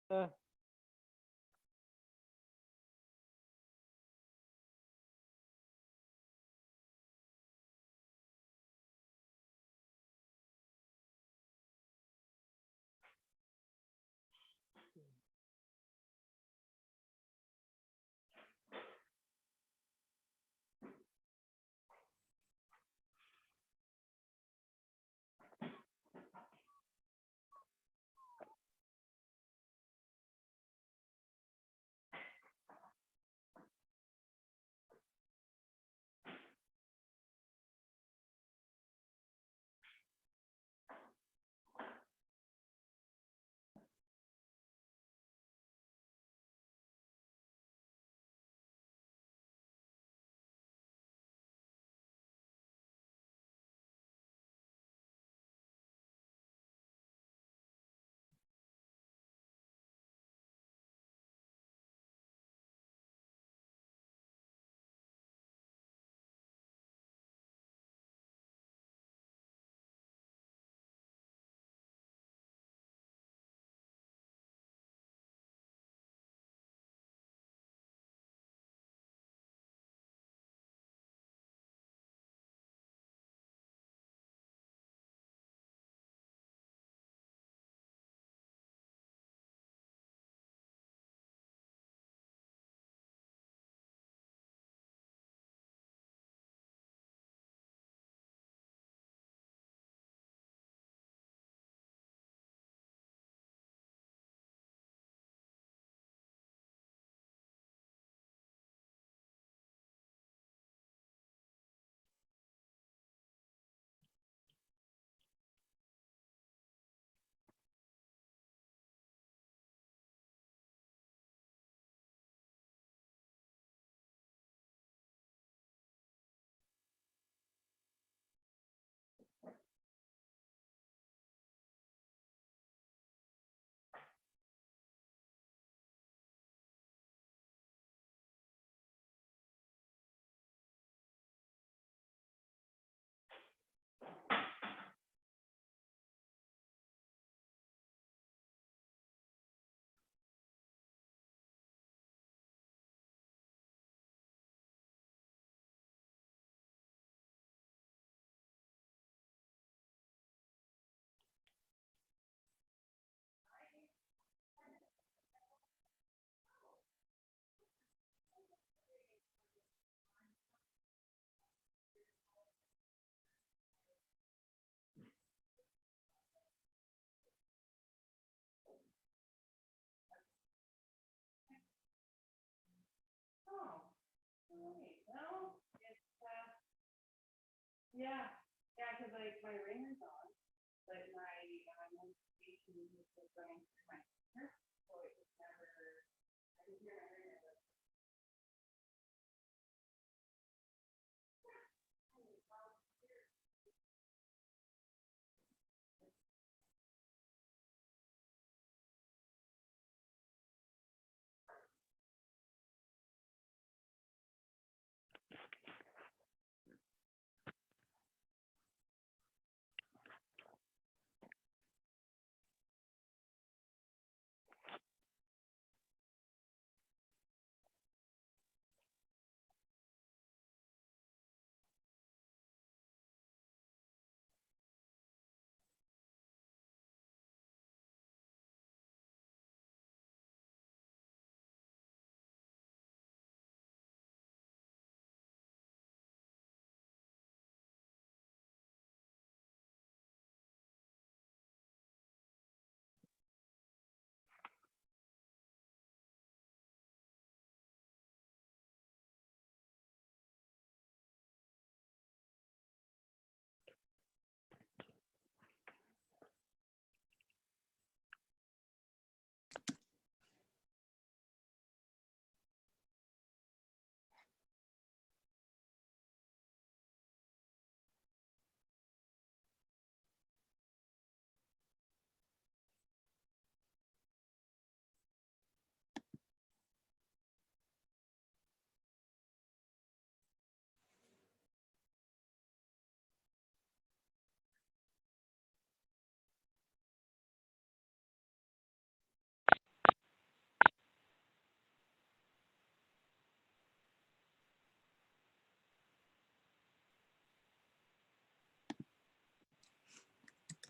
Uh,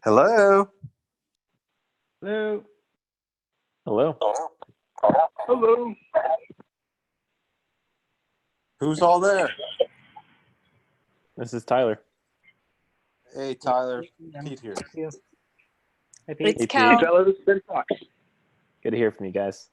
Hello. Hello. Hello. Hello. Who's all there? This is Tyler. Hey, Tyler. Pete here. Hi, Pete. It's Hey, Cal. Pete. Fellow, this is Ben Fox. Good to hear from you guys.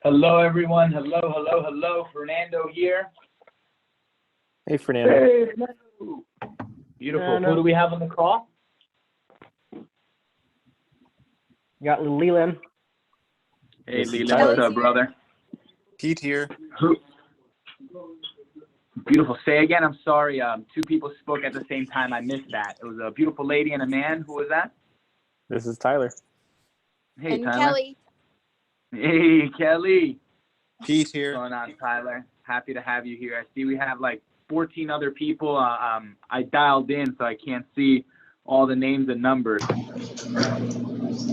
Hello, everyone. Hello. Fernando here. Hey, Fernando. Hey, Fernando. Beautiful. Who do we have on the call? You got Leland. Hey, This is Leland. Tyler. What's up, brother? Pete here. Beautiful. Say again. I'm sorry. Two people spoke at the same time. I missed that. It was a beautiful lady and a man. Who was that? This is Tyler. Hey, And Tyler. Kelly. Hey, Kelly. Pete What's here. going on, Tyler? Happy to have you here. I see we have like 14 other people. I dialed in, so I can't see all the names and numbers.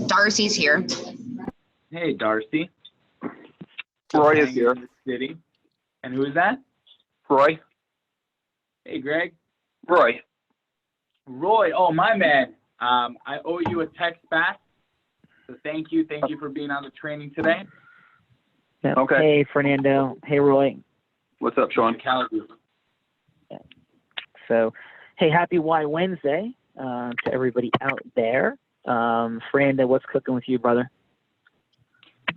Darcy's here. Hey, Darcy. Roy is here. In the city. And who is that? Roy. Hey, Greg. Roy. Roy. Oh, my man. I owe you a text back. So thank you. Thank you for being on the training today. Yeah. Okay. Hey, Fernando. Hey, Roy. What's up, Sean? Calgary. So, hey, happy Y Wednesday to everybody out there. Fernando, what's cooking with you, brother?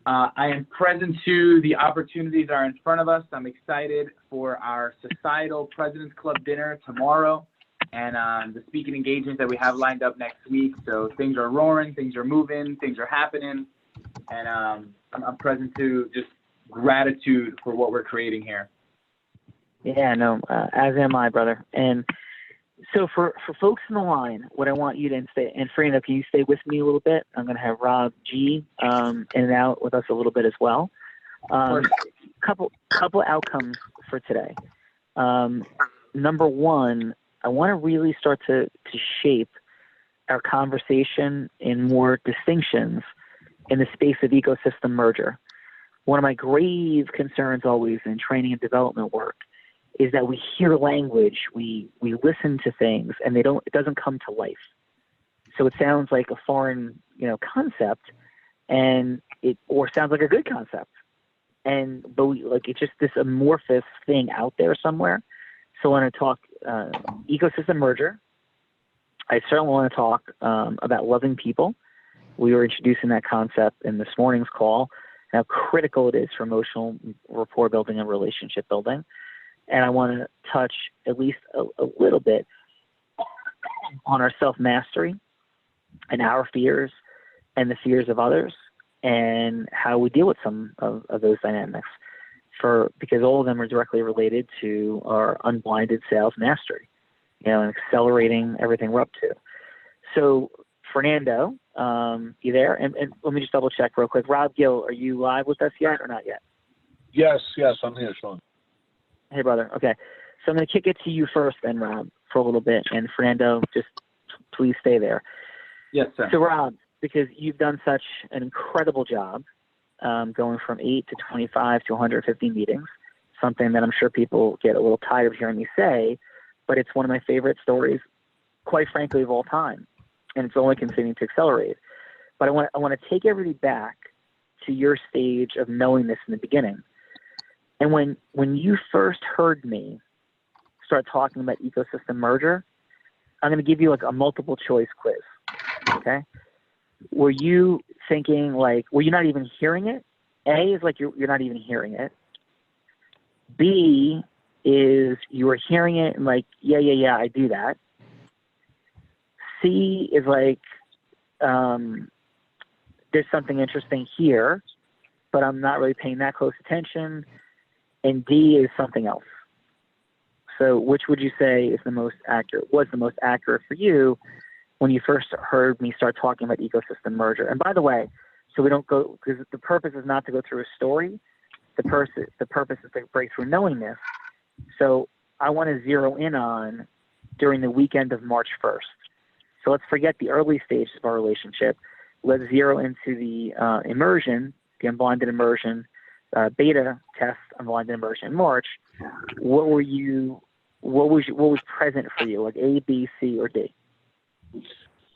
I am present to the opportunities are in front of us. I'm excited for our Societal President's Club dinner tomorrow and the speaking engagements that we have lined up next week. So things are roaring, things are moving, things are happening. And I'm present to just gratitude for what we're creating here. Yeah, no, as am I, brother. And so for folks in the line, what I want you to stay, and Fernando, can you stay with me a little bit? I'm going to have Rob G in and out with us a little bit as well. Couple outcomes for today. Number one, I want to really start to shape our conversation in more distinctions in the space of ecosystem merger. One of my grave concerns always in training and development work is that we hear language, we listen to things, and it doesn't come to life. So it sounds like a foreign, concept, or sounds like a good concept, but it's just this amorphous thing out there somewhere. So I want to talk ecosystem merger. I certainly want to talk about loving people. We were introducing that concept in this morning's call, how critical it is for emotional rapport building and relationship building. And I want to touch at least a little bit on our self-mastery and our fears and the fears of others and how we deal with some of those dynamics because all of them are directly related to our unblinded sales mastery, and accelerating everything we're up to. So Fernando, you there? And let me just double check real quick. Rob Gill, are you live with us yet or not yet? Yes, I'm here, Sean. Hey, brother. Okay. So I'm going to kick it to you first then, Rob, for a little bit. And Fernando, just please stay there. Yes, sir. So, Rob, because you've done such an incredible job going from 8 to 25 to 150 meetings, something that I'm sure people get a little tired of hearing me say, but it's one of my favorite stories, quite frankly, of all time. And it's only continuing to accelerate. But I want to take everybody back to your stage of knowing this in the beginning. And when you first heard me start talking about ecosystem merger, I'm going to give you like a multiple choice quiz, okay? were you thinking like, were you not even hearing it? A is like you're not even hearing it. B is you were hearing it and like, yeah, I do that. C is like, there's something interesting here, but I'm not really paying that close attention. And D is something else. So which would you say is the most accurate, was the most accurate for you when you first heard me start talking about ecosystem merger? And by the way, so we don't go, because the purpose is not to go through a story. The purpose is to break through knowingness. So I want to zero in on during the weekend of March 1st. So let's forget the early stages of our relationship. Let's zero into the immersion, the unblinded immersion, beta test, unblinded immersion in March. What was present for you, like A, B, C, or D?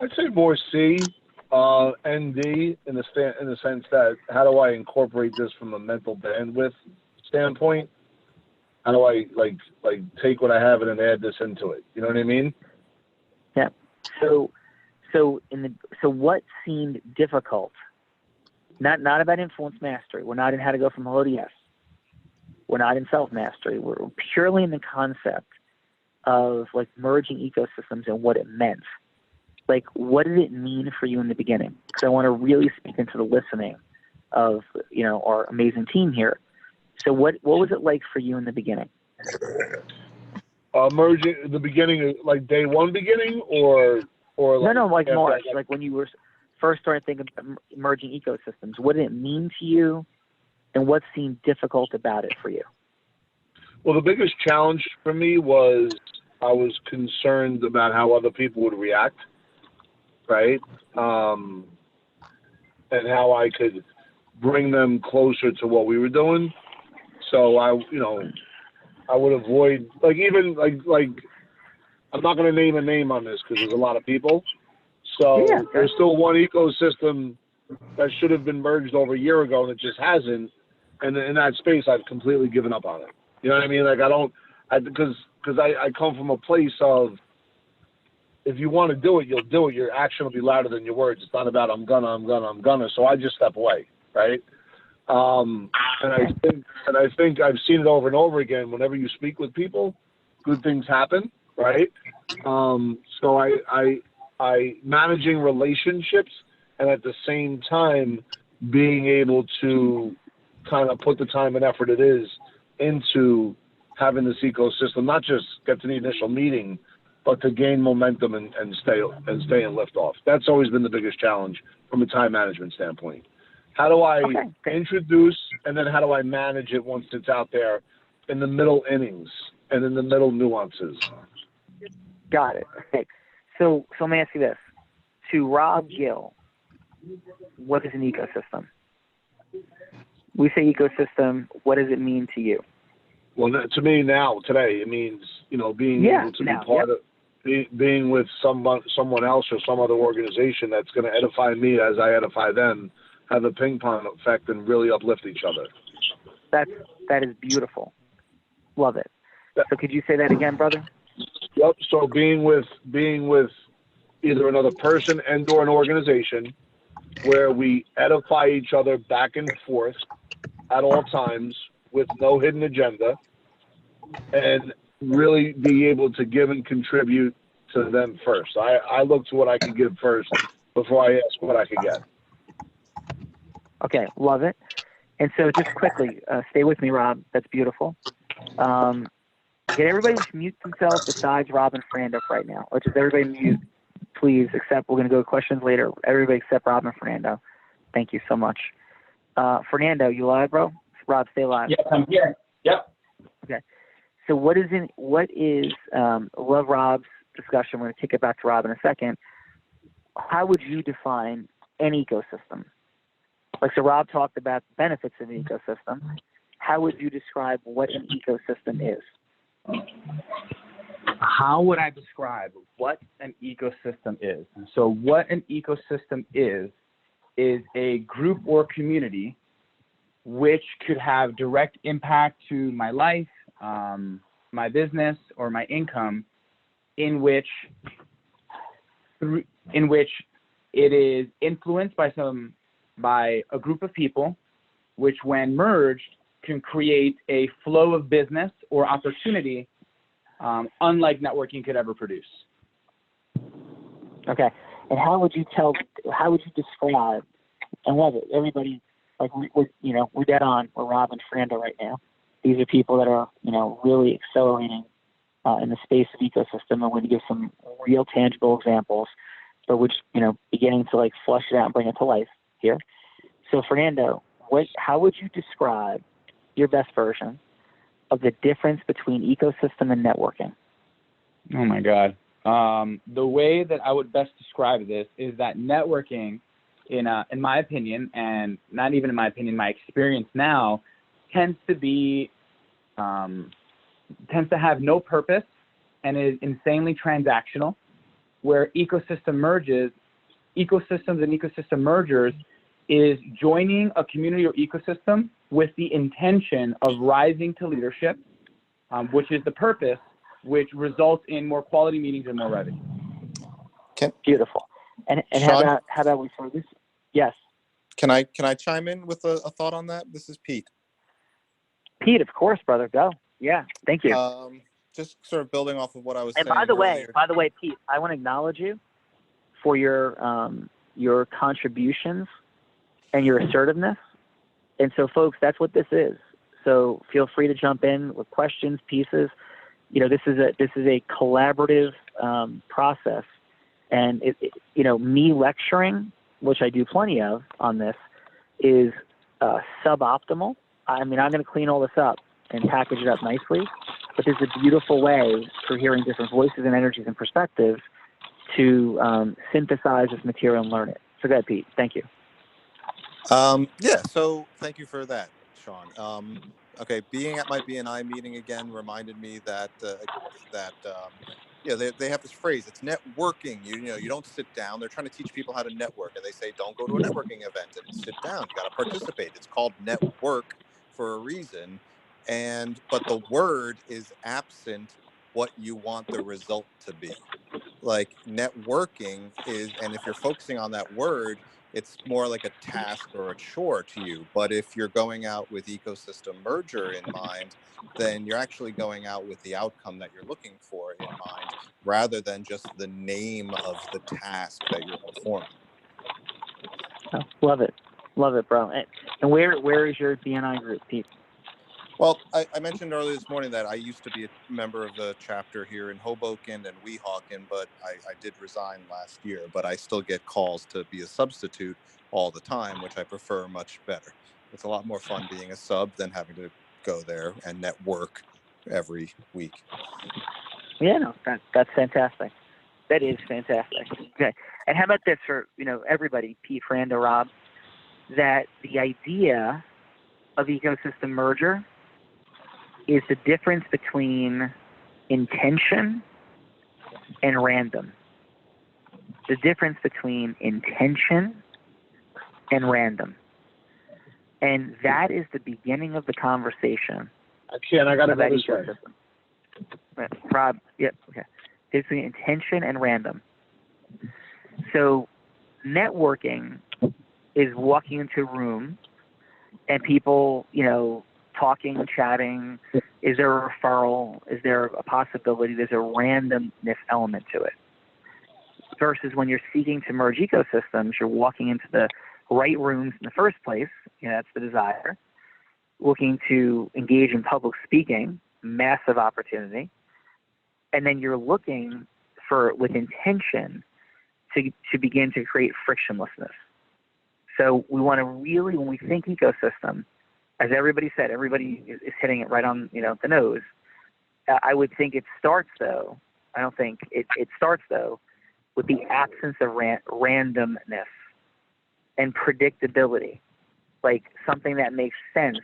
I'd say more C and D in the sense that how do I incorporate this from a mental bandwidth standpoint? How do I like take what I have and then add this into it? You know what I mean? Yeah. So what seemed difficult? Not about influence mastery. We're not in how to go from hello to yes. We're not in self mastery. We're purely in the concept of like merging ecosystems and what it meant. Like, what did it mean for you in the beginning? Because I want to really speak into the listening of our amazing team here. So what was it like for you in the beginning? Merging the beginning, like day one beginning, or like no, like March, like when you were first starting thinking about merging ecosystems. What did it mean to you, and what seemed difficult about it for you? Well, the biggest challenge for me was I was concerned about how other people would react, right? And how I could bring them closer to what we were doing. So I would avoid like I'm not going to name a name on this because there's a lot of people. So there's still one ecosystem that should have been merged over a year ago and it just hasn't. And in that space, I've completely given up on it. You know what I mean? Like because I come from a place of, if you want to do it, you'll do it. Your action will be louder than your words. It's not about I'm gonna. So I just step away, right? And I think I've seen it over and over again. Whenever you speak with people, good things happen, right? So I managing relationships and at the same time being able to kind of put the time and effort it is into having this ecosystem, not just get to the initial meeting, but to gain momentum and stay and lift off. That's always been the biggest challenge from a time management standpoint. How do I introduce and then how do I manage it once it's out there in the middle innings and in the middle nuances? Got it. Okay. So let me ask you this. To Rob Gill, what is an ecosystem? We say ecosystem, what does it mean to you? Well, to me now, today, it means, being able to be part of, being with someone else or some other organization that's going to edify me as I edify them, have a ping pong effect and really uplift each other. That is beautiful. Love it. So could you say that again, brother? Yep. So being with either another person and or an organization where we edify each other back and forth at all times with no hidden agenda and really be able to give and contribute to them first. I look to what I can give first before I ask what I can get. Okay, love it. And so just quickly, stay with me, Rob. That's beautiful. Get everybody to mute themselves besides Rob and Fernando right now. Let's just everybody mute, please, except we're going to go to questions later. Everybody except Rob and Fernando. Thank you so much. Fernando, you live, bro? Rob, stay live. Yes, I'm here. Yep. Okay. So love Rob's discussion. We're going to kick it back to Rob in a second. How would you define an ecosystem? So Rob talked about the benefits of an ecosystem. How would you describe what an ecosystem is? How would I describe what an ecosystem is? So what an ecosystem is a group or community which could have direct impact to my life, my business, or my income, in which it is influenced by a group of people, which when merged can create a flow of business or opportunity unlike networking could ever produce. Okay. And how would you describe, and love it, everybody, like we're dead on, we're Rob and Fernando right now. These are people that are, really accelerating in the space of ecosystem. I'm going to give some real tangible examples, but we're just, beginning to like flush it out and bring it to life here. So Fernando, how would you describe your best version of the difference between ecosystem and networking? Oh my God. The way that I would best describe this is that networking, in my opinion, and not even in my opinion, my experience now, tends to have no purpose and is insanely transactional, where ecosystems and ecosystem mergers is joining a community or ecosystem with the intention of rising to leadership, which is the purpose, which results in more quality meetings and more revenue. Beautiful. And Sean? how about we throw this? Yes. Can I chime in with a thought on that? This is Pete. Pete, of course, brother. Go. Yeah. Thank you. Just sort of building off of what I was And saying earlier. by the way, Pete, I want to acknowledge you for your contributions and your assertiveness. And so, folks, that's what this is. So feel free to jump in with questions, pieces. This is a collaborative process, and me lecturing, which I do plenty of on this, is suboptimal. I mean, I'm going to clean all this up and package it up nicely, but there's a beautiful way for hearing different voices and energies and perspectives to synthesize this material and learn it. So go ahead, Pete. Thank you. So thank you for that, Sean. Okay, being at my BNI meeting again reminded me that they have this phrase. It's networking. You don't sit down. They're trying to teach people how to network, and they say don't go to a networking event and sit down. You got to participate. It's called network for a reason, but the word is absent what you want the result to be. Like networking is, and if you're focusing on that word, it's more like a task or a chore to you. But if you're going out with ecosystem merger in mind, then you're actually going out with the outcome that you're looking for in mind, rather than just the name of the task that you're performing. Oh, love it, bro. And where is your BNI group, Pete? Well, I mentioned earlier this morning that I used to be a member of the chapter here in Hoboken and Weehawken, but I did resign last year. But I still get calls to be a substitute all the time, which I prefer much better. It's a lot more fun being a sub than having to go there and network every week. Yeah, no, that's fantastic. That is fantastic. Okay. And how about this for everybody, Pete, Fernando, Rob, that the idea of ecosystem merger is the difference between intention and random. The difference between intention and random. And that is the beginning of the conversation. I got to go this way. Rob, yep, okay. It's between intention and random. So networking is walking into a room and people, talking, chatting. Is there a referral? Is there a possibility? There's a randomness element to it. Versus when you're seeking to merge ecosystems, you're walking into the right rooms in the first place. That's the desire. Looking to engage in public speaking, massive opportunity. And then you're looking with intention to begin to create frictionlessness. So we want to really, when we think ecosystem, as everybody said, everybody is hitting it right on the nose. I would think it starts though. I don't think it starts though with the absence of randomness and predictability, like something that makes sense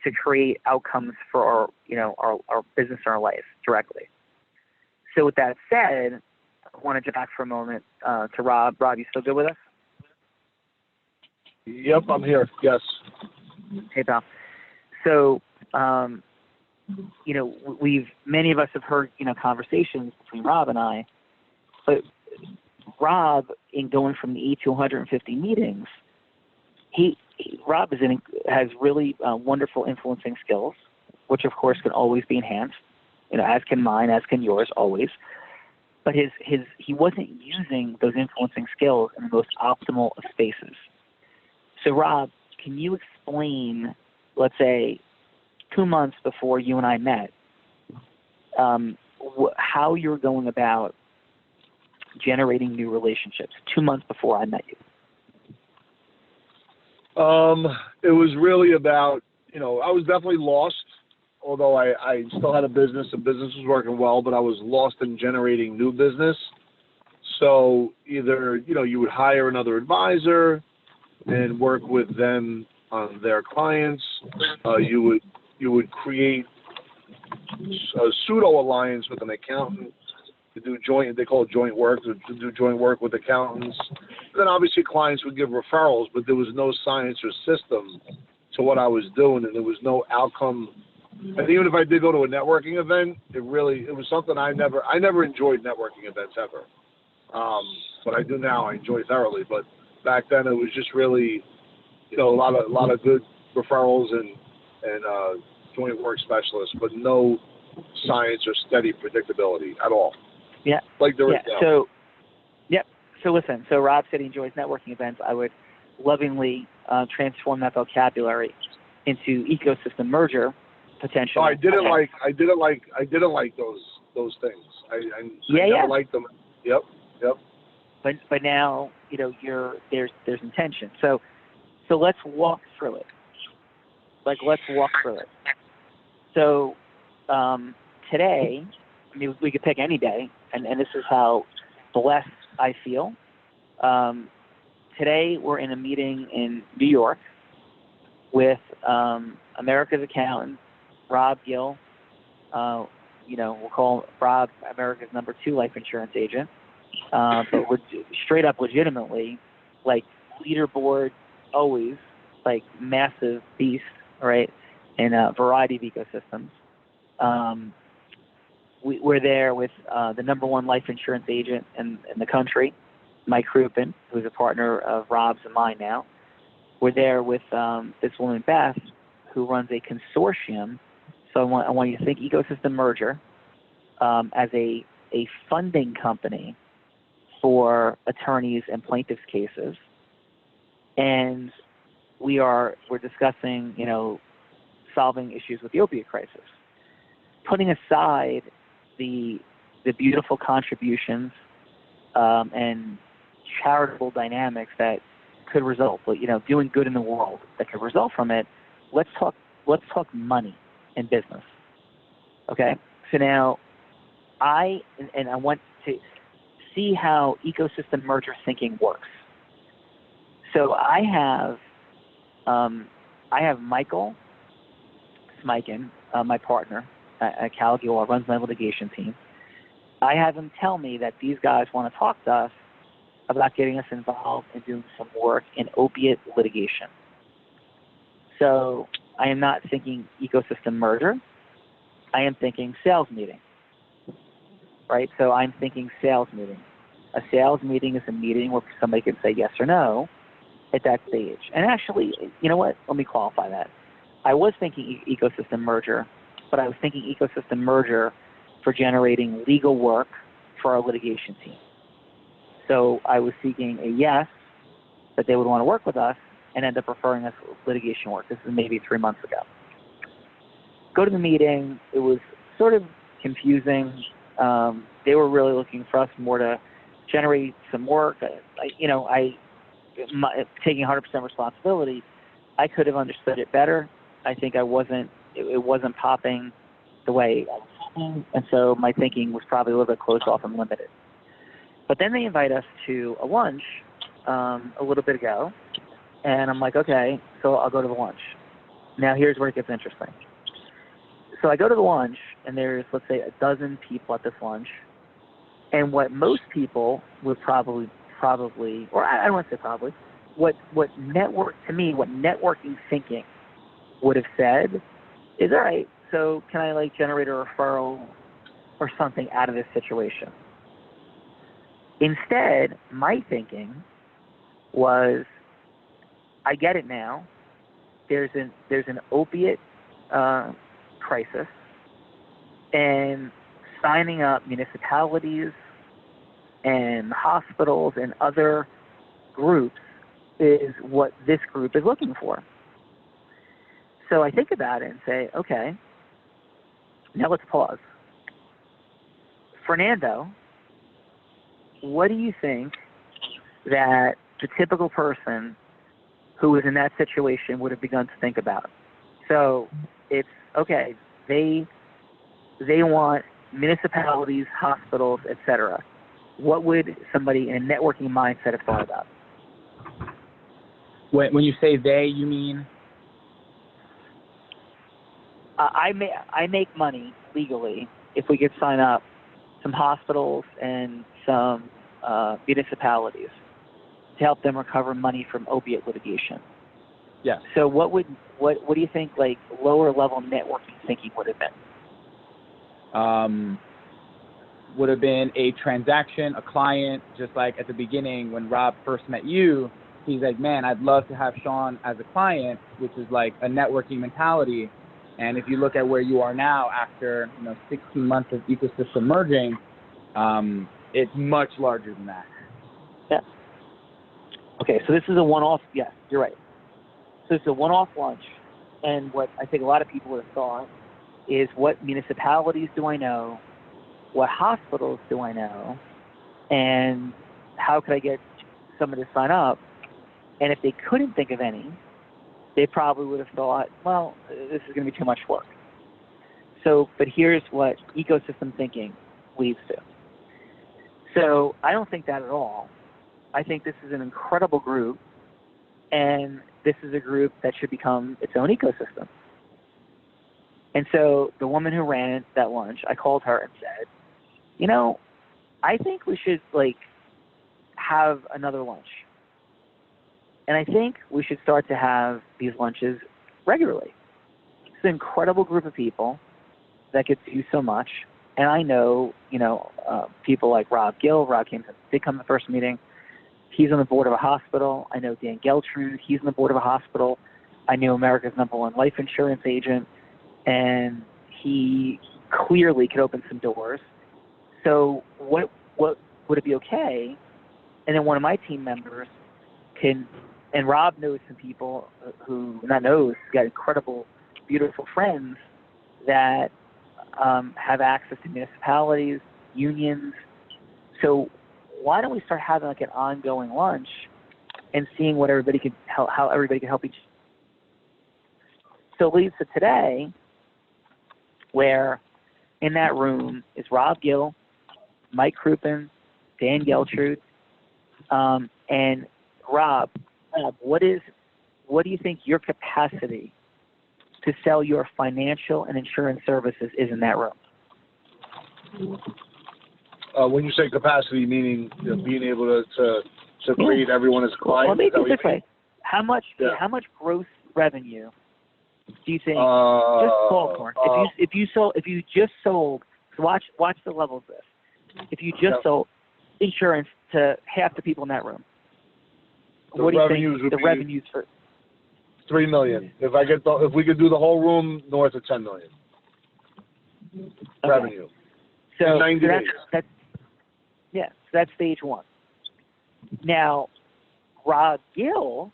to create outcomes for our business and our life directly. So with that said, I want to jump back for a moment to Rob. Rob, you still good with us? Yep, I'm here. Yes. Hey, pal. So, many of us have heard, conversations between Rob and I, but Rob, in going from the 8 to 150 meetings, Rob has really wonderful influencing skills, which of course can always be enhanced, as can mine, as can yours, always. But he wasn't using those influencing skills in the most optimal of spaces. So Rob, can you explain, let's say, 2 months before you and I met, how you're going about generating new relationships 2 months before I met you? It was really about, I was definitely lost, although I still had a business. The business was working well, but I was lost in generating new business. So either, you would hire another advisor and work with them on their clients. You would create a pseudo alliance with an accountant to do they call it joint work, to do joint work with accountants. Then obviously clients would give referrals, but there was no science or system to what I was doing, and there was no outcome. And even if I did go to a networking event, it was something I never enjoyed networking events ever. But I do now. I enjoy thoroughly. But back then it was just really, a lot of good referrals and joint work specialists, but no science or steady predictability at all. Yeah. Like there is now. So listen, Rob said he enjoys networking events. I would lovingly transform that vocabulary into ecosystem merger potential. No, I didn't like those things. I never liked them. Yep. But now, there's intention. So let's walk through it. So today, we could pick any day, and this is how blessed I feel. Today we're in a meeting in New York with America's accountant, Rob Gill. We'll call Rob America's number 2 life insurance agent. But straight up legitimately, like leaderboard always, like massive beast, right, in a variety of ecosystems. We're there with the number 1 life insurance agent in the country, Mike Crouppen, who's a partner of Rob's and mine now. We're there with this woman, Beth, who runs a consortium. So I want you to think ecosystem merger as a funding company for attorneys and plaintiffs' cases. And we're discussing, solving issues with the opioid crisis. Putting aside the beautiful contributions and charitable dynamics that could result, but doing good in the world that could result from it. Let's talk money and business. Okay, so now I want to see how ecosystem merger thinking works. So I have Michael Smikin, my partner at Calgary, runs my litigation team. I have him tell me that these guys want to talk to us about getting us involved in doing some work in opiate litigation. So I am not thinking ecosystem merger. I am thinking sales meeting, right? So I'm thinking sales meeting. A sales meeting is a meeting where somebody can say yes or no at that stage. And actually, you know what? Let me qualify that. I was thinking ecosystem merger, but I was thinking ecosystem merger for generating legal work for our litigation team. So I was seeking a yes, that they would want to work with us, and end up referring us litigation work. This is maybe 3 months ago. Go to the meeting. It was sort of confusing. They were really looking for us more to generate some work. Taking 100% responsibility, I could have understood it better. I think it wasn't popping the way I was thinking, and so my thinking was probably a little bit closed off and limited. But then they invite us to a lunch a little bit ago, and I'm like, okay, so I'll go to the lunch. Now here's where it gets interesting. So I go to the lunch, and there's, let's say, 12 people at this lunch, and what most people would probably, or I don't want to say probably, what networking thinking would have said is, all right, so can I generate a referral or something out of this situation? Instead, my thinking was, I get it now. There's an opiate crisis, and signing up municipalities and hospitals and other groups is what this group is looking for. So I think about it and say, okay, now let's pause. Fernando, what do you think that the typical person who is in that situation would have begun to think about? So it's, okay, they want municipalities, hospitals, etc. What would somebody in a networking mindset have thought about? When you say they, you mean? I make money legally if we could sign up some hospitals and some municipalities to help them recover money from opiate litigation. Yes. So what do you think, like, lower level networking thinking would have been? Would have been a transaction, a client, just like at the beginning when Rob first met you. He's like, man, I'd love to have Sean as a client, which is like a networking mentality. And if you look at where you are now after 16 months of ecosystem merging, it's much larger than that. Yeah. Okay, so this is a one-off. Yes, you're right. So it's a one-off lunch, and what I think a lot of people would have thought is, what municipalities do I know? What hospitals do I know? And how could I get someone to sign up? And if they couldn't think of any, they probably would have thought, well, this is going to be too much work. So, but here's what ecosystem thinking leads to. So I don't think that at all. I think this is an incredible group, and this is a group that should become its own ecosystem. And so the woman who ran that lunch, I called her and said, I think we should have another lunch. And I think we should start to have these lunches regularly. It's an incredible group of people that get to do so much. And I know, people like Rob Gill. Rob did come to the first meeting. He's on the board of a hospital. I know Dan Geltrude. He's on the board of a hospital. I knew America's #1 life insurance agent. And he clearly could open some doors. So what would it be okay? And then one of my team members can, and Rob knows some people who, not knows, got incredible, beautiful friends that have access to municipalities, unions. So why don't we start having an ongoing lunch and seeing what everybody could help, how everybody can help each. So it leads to today, where in that room is Rob Gill, Mike Crouppen, Dan Geltrude, and Rob, what do you think your capacity to sell your financial and insurance services is in that room? When you say capacity, meaning being able to create everyone as clients. Well, let me put it this way: how much gross revenue do you think? Just ballpark. If you just sold, watch the level of this. If you just sold insurance to half the people in that room, what do you think the revenues for? $3 million. If we could do the whole room, north of $10 million revenue. So 90 days. That's stage one. Now, Rob Gill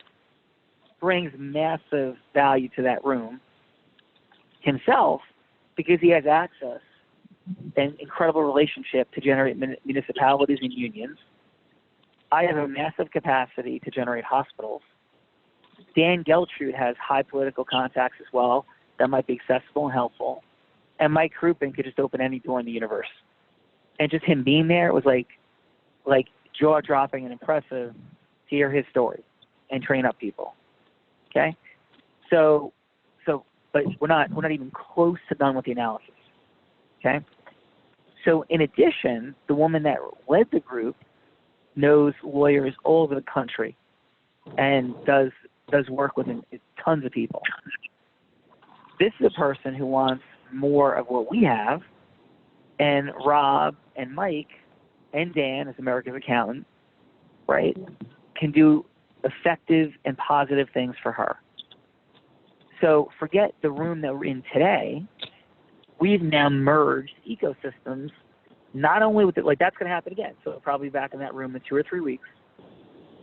brings massive value to that room himself because he has access and incredible relationship to generate municipalities and unions. I have a massive capacity to generate hospitals. Dan Geltrude has high political contacts as well that might be accessible and helpful. And Mike Crouppen could just open any door in the universe. And just him being there was like jaw-dropping and impressive to hear his story and train up people. Okay? But we're not even close to done with the analysis. Okay? So in addition, the woman that led the group knows lawyers all over the country and does work with tons of people. This is a person who wants more of what we have, and Rob and Mike and Dan, as America's accountant, right, can do effective and positive things for her. So forget the room that we're in today. We've now merged ecosystems, not only with it, like that's going to happen again. So probably back in that room in 2 or 3 weeks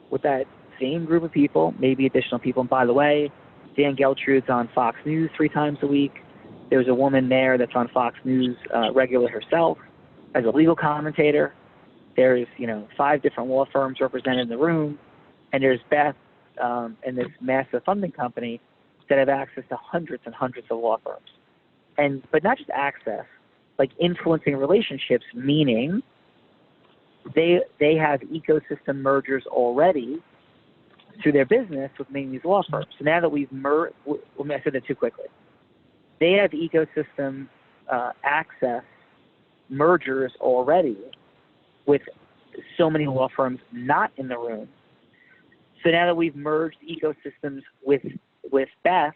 with that same group of people, maybe additional people. And by the way, Dan Geltrude's on Fox News 3 times a week. There's a woman there that's on Fox News regular herself as a legal commentator. There's, 5 different law firms represented in the room. And there's Beth and this massive funding company that have access to hundreds and hundreds of law firms. But not just access, like influencing relationships, meaning they have ecosystem mergers already through their business with many of these law firms. So now that we've merged, I said that too quickly. They have ecosystem access mergers already with so many law firms not in the room. So now that we've merged ecosystems with Beth,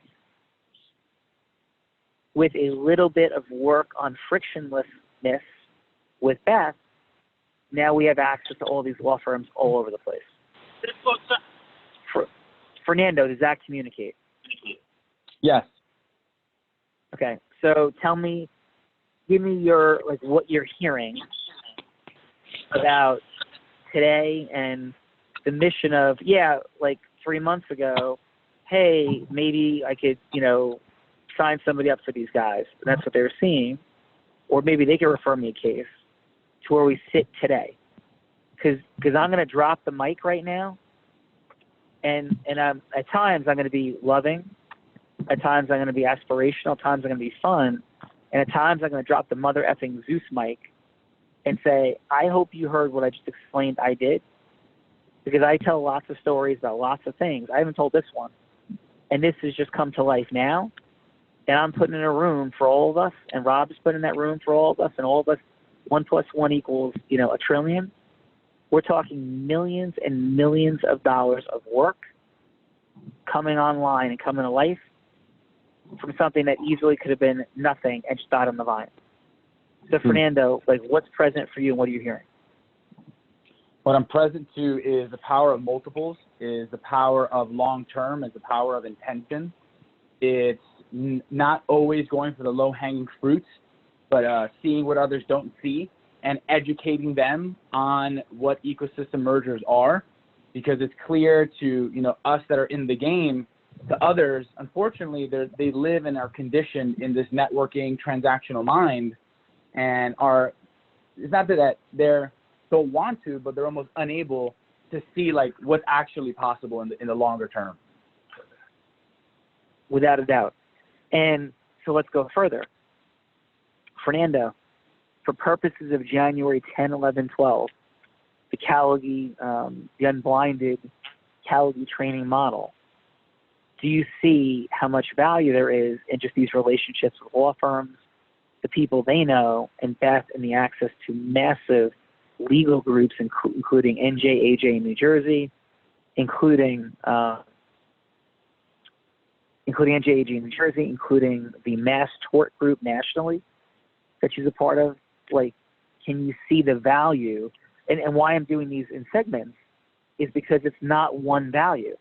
with a little bit of work on frictionlessness with Beth, now we have access to all these law firms all over the place. Fernando, does that communicate? Yes. Okay, so give me your, like, what you're hearing about today and the mission of, like 3 months ago, hey, maybe I could, sign somebody up for these guys. And that's what they were seeing. Or maybe they could refer me a case to where we sit today. Because I'm going to drop the mic right now. And at times I'm going to be loving. At times I'm going to be aspirational. At times I'm going to be fun. And at times I'm going to drop the mother effing Zeus mic and say, I hope you heard what I just explained I did. Because I tell lots of stories about lots of things. I haven't told this one. And this has just come to life now. And I'm putting in a room for all of us. And Rob's put in that room for all of us. And all of us, 1 + 1 equals, $1 trillion. We're talking millions and millions of dollars of work coming online and coming to life from something that easily could have been nothing and just died on the vine. So Fernando, like, what's present for you and what are you hearing? What I'm present to is the power of multiples, is the power of long-term, is the power of intention. It's not always going for the low-hanging fruits, but seeing what others don't see and educating them on what ecosystem mergers are, because it's clear to us that are in the game. To others, unfortunately, they live and are conditioned in this networking transactional mind, and it's not that they don't want to, but they're almost unable to see like what's actually possible in the longer term. Without a doubt. And so let's go further. Fernando, for purposes of January 10, 11, 12, the Callaghy, the unblinded Callaghy training model, do you see how much value there is in just these relationships with law firms, the people they know, and Beth and the access to massive legal groups, including NJAJ in New Jersey, including NJAJ in New Jersey, including the mass tort group nationally that she's a part of? Like, can you see the value? And why I'm doing these in segments is because it's not one value.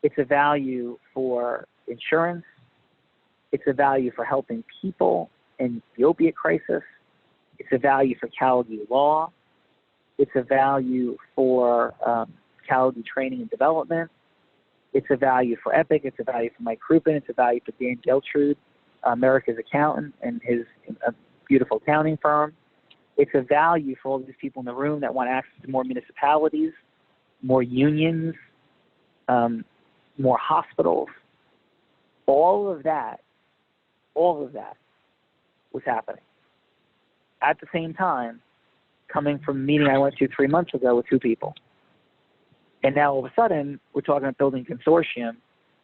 It's a value for insurance. It's a value for helping people in the opiate crisis. It's a value for Callaghy Law. It's a value for Callaghy Training and Development. It's a value for Epic. It's a value for Mike Crouppen. It's a value for Dan Geltrude, America's accountant, and his beautiful accounting firm. It's a value for all these people in the room that want access to more municipalities, more unions, more hospitals. All of that was happening. At the same time, coming from a meeting I went to 3 months ago with 2 people. And now all of a sudden, we're talking about building a consortium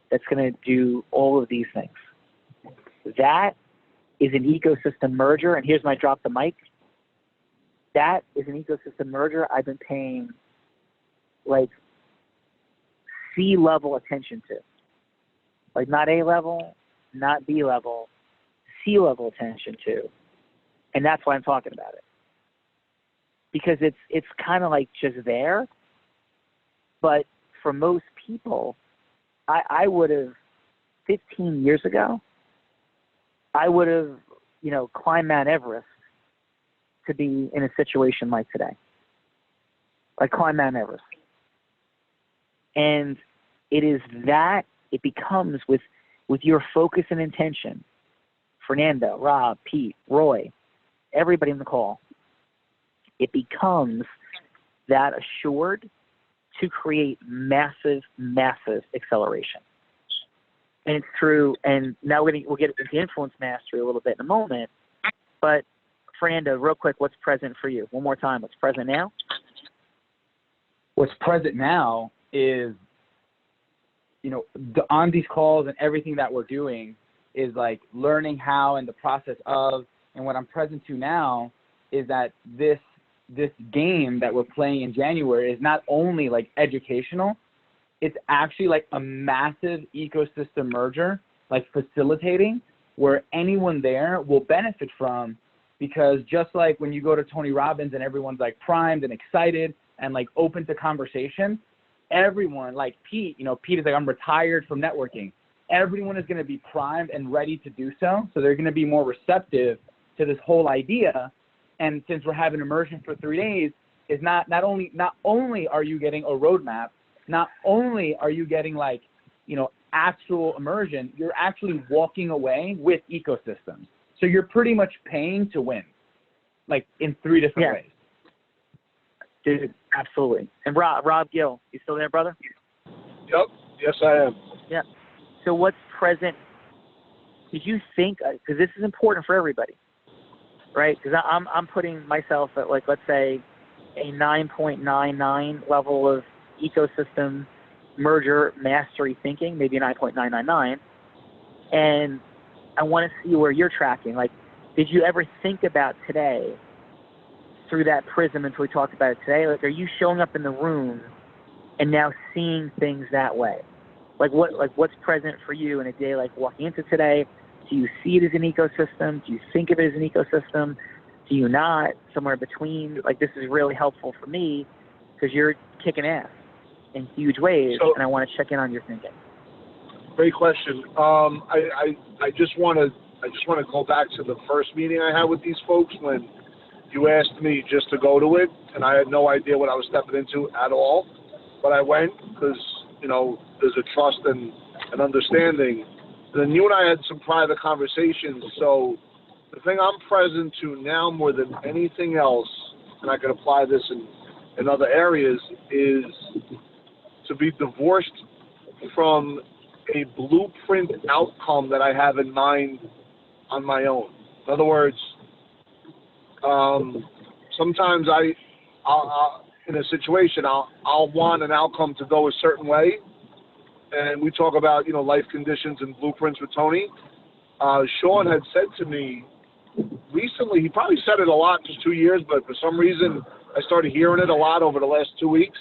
that's going to do all of these things. That is an ecosystem merger, and here's my drop the mic. That is an ecosystem merger I've been paying like C-level attention to. Like not A-level, not B-level, C-level attention to. And that's why I'm talking about it. because it's kind of like just there. But for most people, I would have 15 years ago, I would have, climbed Mount Everest to be in a situation like today. Like climb Mount Everest. And it becomes with your focus and intention, Fernando, Rob, Pete, Roy, everybody in the call, it becomes that assured to create massive, massive acceleration. And it's true, and now we'll get into influence mastery a little bit in a moment, but Fernando, real quick, what's present for you? One more time, what's present now? What's present now is, on these calls and everything that we're doing is like learning how and the process of, and what I'm present to now is that this game that we're playing in January is not only like educational, it's actually like a massive ecosystem merger, like facilitating, where anyone there will benefit from, because just like when you go to Tony Robbins and everyone's like primed and excited and like open to conversation, everyone, like Pete, Pete is like, I'm retired from networking. Everyone is going to be primed and ready to do so. So they're going to be more receptive to this whole idea. And since we're having immersion for 3 days, is not only are you getting a roadmap, not only are you getting like, actual immersion, you're actually walking away with ecosystems. So you're pretty much paying to win, like in 3 different ways. Dude, absolutely. And Rob Gill, you still there, brother? Yep. Yes, I am. Yeah. So what's present? Did you think, because this is important for everybody, right? Because I'm putting myself at, like, let's say a 9.99 level of ecosystem merger mastery thinking, maybe a 9.999. And I want to see where you're tracking. Like, did you ever think about today through that prism until we talked about it today? Like, are you showing up in the room and now seeing things that way? What's present for you in a day like walking into today? Do you see it as an ecosystem? Do you think of it as an ecosystem? Do you not? Somewhere between? Like, this is really helpful for me because you're kicking ass in huge ways, and I want to check in on your thinking. Great question. I just want to go back to the first meeting I had with these folks when you asked me just to go to it, and I had no idea what I was stepping into at all. But I went because, there's a trust and an understanding. And then you and I had some private conversations. So the thing I'm present to now more than anything else, and I can apply this in other areas, is to be divorced from a blueprint outcome that I have in mind on my own. In other words, sometimes I'll in a situation, I'll want an outcome to go a certain way. And we talk about, life conditions and blueprints with Tony. Sean had said to me recently, he probably said it a lot just 2 years, but for some reason I started hearing it a lot over the last 2 weeks.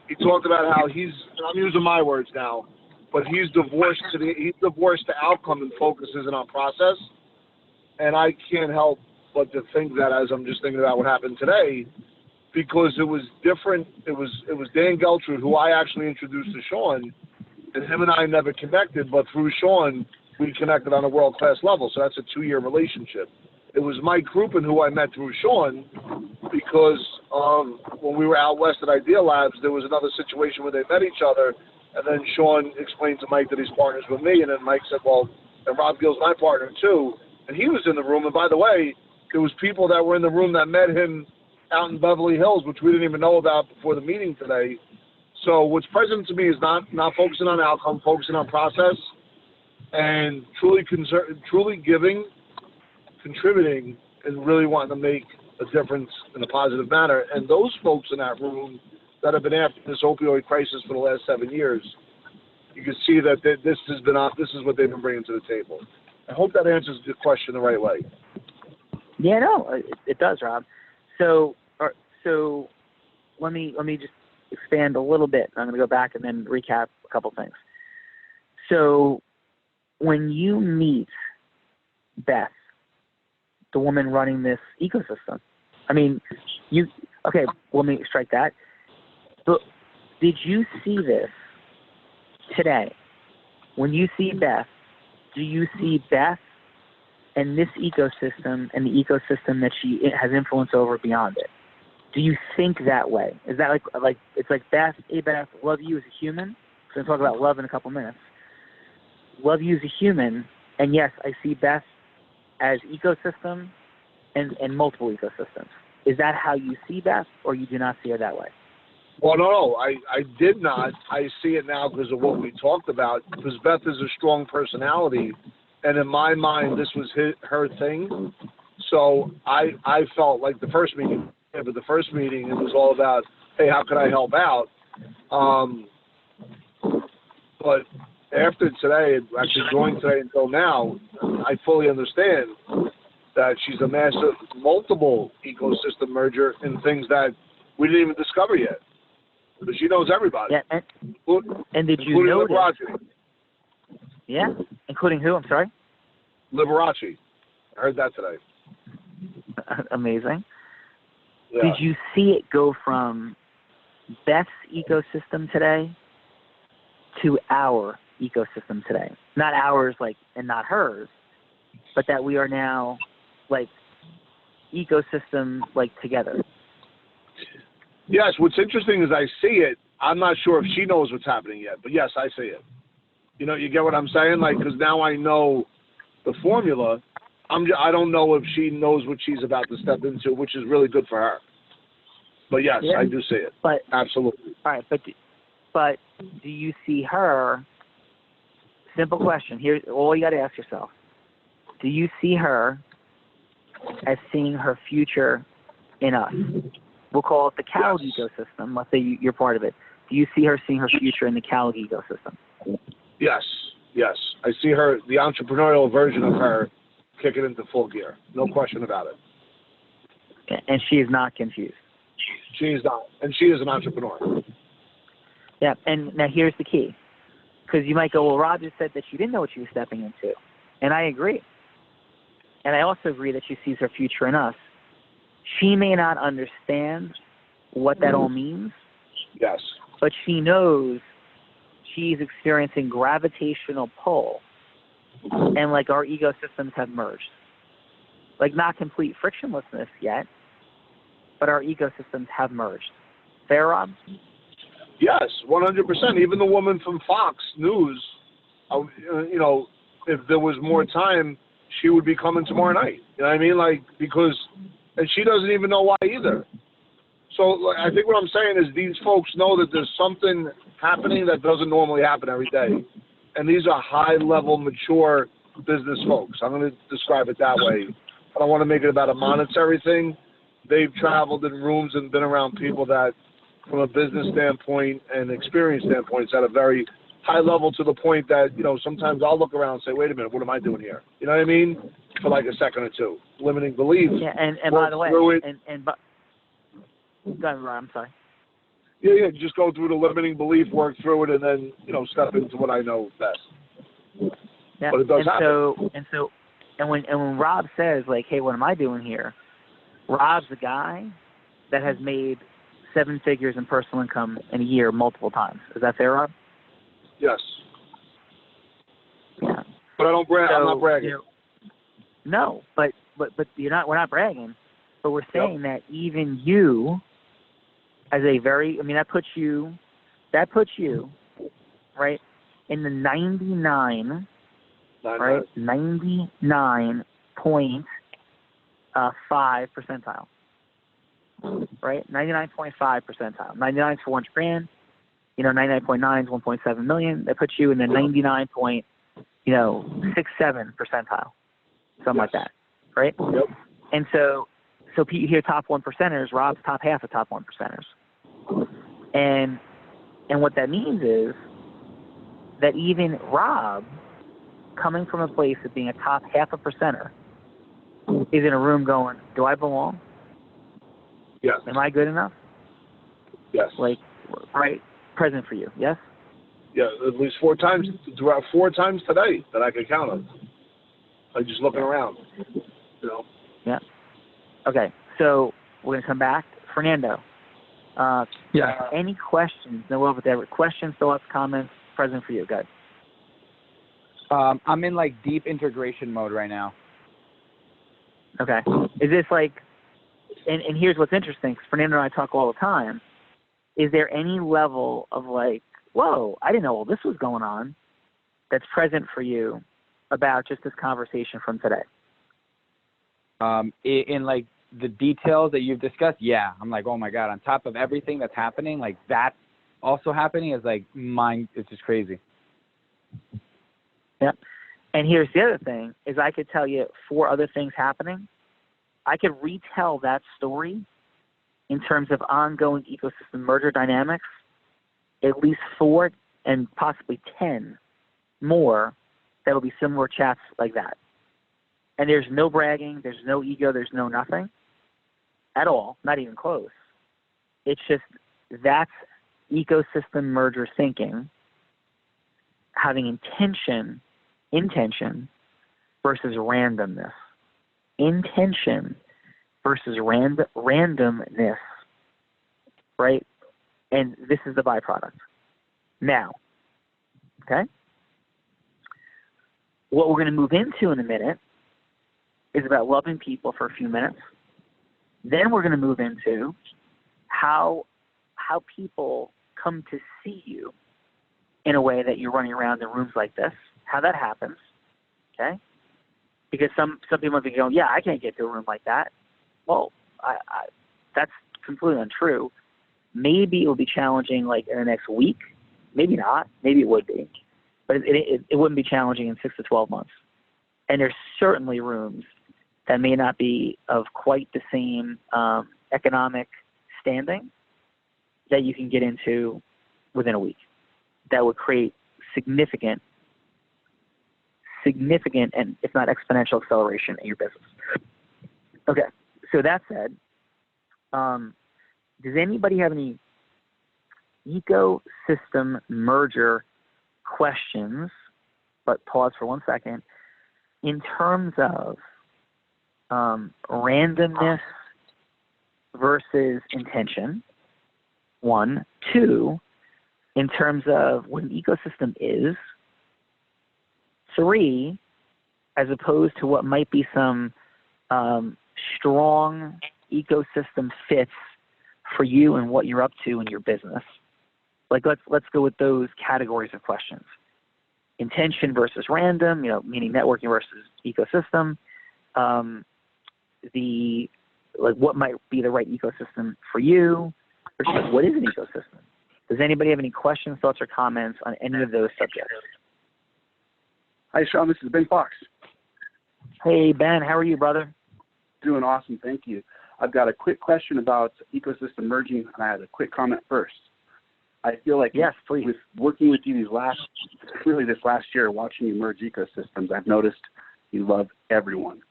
He talked about how and I'm using my words now, but he's divorced the outcome and focuses on process. And I can't help but to think that as I'm just thinking about what happened today, because it was different. It was Dan Geltrude, who I actually introduced to Sean, and him and I never connected, but through Sean, we connected on a world-class level. So that's a 2-year relationship. It was Mike Crouppen, who I met through Sean, because when we were out west at Idea Labs, there was another situation where they met each other, and then Sean explained to Mike that he's partners with me, and then Mike said, well, and Rob Gill's my partner too, and he was in the room. And by the way, there was people that were in the room that met him out in Beverly Hills, which we didn't even know about before the meeting today. So what's present to me is not focusing on outcome, focusing on process, and truly giving, contributing, and really wanting to make a difference in a positive manner. And those folks in that room that have been after this opioid crisis for the last 7 years, you can see that this is what they've been bringing to the table. I hope that answers the question the right way. Yeah, no, it does, Rob. So let me just expand a little bit. I'm going to go back and then recap a couple things. So when you meet Beth, the woman running this ecosystem, I mean, Okay, let me strike that. But did you see this today? When you see Beth, do you see Beth and this ecosystem and the ecosystem that she has influence over beyond it? Do you think that way? Is that like it's like Beth, hey Beth, love you as a human? We're going to talk about love in a couple minutes. Love you as a human, and yes, I see Beth as ecosystem and multiple ecosystems. Is that how you see Beth, or you do not see her that way? Well, no, I did not. I see it now because of what we talked about, because Beth is a strong personality, and in my mind, this was her thing. So I felt like the first meeting, but the first meeting, it was all about, hey, how can I help out? But after today, actually joined today until now, I fully understand that she's a massive, multiple ecosystem merger in things that we didn't even discover yet. But she knows everybody. Yeah, and did you notice? Liberace. Yeah, including who? I'm sorry. Liberace. I heard that today. Amazing. Yeah. Did you see it go from Beth's ecosystem today to our ecosystem today? Not ours, like, and not hers, but that we are now, like, ecosystem, like, together. Yes, what's interesting is I see it. I'm not sure if she knows what's happening yet, but yes, I see it. You know, you get what I'm saying? Like, because now I know the formula. I don't know if she knows what she's about to step into, which is really good for her. But yes, yeah. I do see it. But absolutely. All right, but do you see her? Simple question. Here, all you got to ask yourself: do you see her as seeing her future in us? We'll call it the CALG ecosystem. Let's say you're part of it. Do you see her seeing her future in the CALG ecosystem? Yes, yes. I see her, the entrepreneurial version of her, kicking into full gear. No question about it. And she is not confused. She is not. And she is an entrepreneur. Yeah, and now here's the key. Because you might go, well, Rob just said that she didn't know what she was stepping into. And I agree. And I also agree that she sees her future in us. She may not understand what that all means. Yes. But she knows she's experiencing gravitational pull. And, like, our ecosystems have merged. Like, not complete frictionlessness yet, but our ecosystems have merged. Fair, Rob? Yes, 100%. Even the woman from Fox News, you know, if there was more time, she would be coming tomorrow night. You know what I mean? Like, because, and she doesn't even know why either. So like, I think what I'm saying is these folks know that there's something happening that doesn't normally happen every day. And these are high-level, mature business folks. I'm going to describe it that way. I don't want to make it about a monetary thing. They've traveled in rooms and been around people that, from a business standpoint and experience standpoint, it's at a very high level, to the point that, you know, sometimes I'll look around and say, wait a minute, what am I doing here? You know what I mean? For like a second or two. Limiting beliefs. Yeah, and by the way, go ahead, Rob, I'm sorry. Yeah, just go through the limiting belief, work through it, and then, you know, step into what I know best. Yeah, but it does happen. And when Rob says, like, hey, what am I doing here? Rob's a guy that has made 7 figures in personal income in a year multiple times. Is that fair, Rob? Yes. Yeah. But I don't brag. So, I'm not bragging. You know, no, but you're not. We're not bragging. But we're saying that even you, as a very, I mean, that puts you, right, in the 99, right, 99.5 percentile. Right, 99.5 percentile. 99 is for $100,000. You know, 99.9 is 1.7 million. That puts you in the 99.67 percentile, something like that, right? Yep. And so you hear top 1 percenters. Rob's top half of top 1 percenters, and what that means is that even Rob, coming from a place of being a top half a percenter, is in a room going, do I belong? Yes. Am I good enough? Yes. Like, right, present for you, yes? Yeah, at least 4 times, throughout 4 times today that I could count on. Like just looking around, you know. Yeah. Okay, so we're going to come back Fernando. Yeah. Any questions? No, well, whatever. Questions, thoughts, comments, present for you. Go ahead. I'm in like deep integration mode right now. Okay. Is this like, and here's what's interesting, because Fernando and I talk all the time. Is there any level of like, whoa, I didn't know all this was going on, that's present for you about just this conversation from today? In like the details that you've discussed, yeah, I'm like, oh my God, on top of everything that's happening, like that's also happening is like it's just crazy. Yeah. And here's the other thing, is I could tell you 4 other things happening. I could retell that story in terms of ongoing ecosystem merger dynamics, at least 4 and possibly 10 more that will be similar chats like that. And there's no bragging, there's no ego, there's no nothing at all, not even close. It's just that's ecosystem merger thinking, having intention versus randomness. Intention versus randomness, right? And this is the byproduct. Now, okay? What we're going to move into in a minute is about loving people for a few minutes. Then we're going to move into how people come to see you in a way that you're running around in rooms like this, how that happens, okay? Because some people might be going, yeah, I can't get to a room like that. Well, that's completely untrue. Maybe it will be challenging like in the next week. Maybe not. Maybe it would be. But it wouldn't be challenging in 6 to 12 months. And there's certainly rooms that may not be of quite the same economic standing that you can get into within a week. That would create significant and if not exponential acceleration in your business. Okay, so that said, does anybody have any ecosystem merger questions? But pause for 1 second. In terms of randomness versus intention, 1. 2, in terms of what an ecosystem is. 3, as opposed to what might be some strong ecosystem fits for you and what you're up to in your business. Like let's go with those categories of questions. Intention versus random, meaning networking versus ecosystem. What might be the right ecosystem for you? Or what is an ecosystem? Does anybody have any questions, thoughts, or comments on any of those subjects? Hi, Sean. This is Ben Fox. Hey, Ben. How are you, brother? Doing awesome. Thank you. I've got a quick question about ecosystem merging, and I had a quick comment first. I feel like yes, please. With working with you this last year, watching you merge ecosystems, I've noticed you love everyone.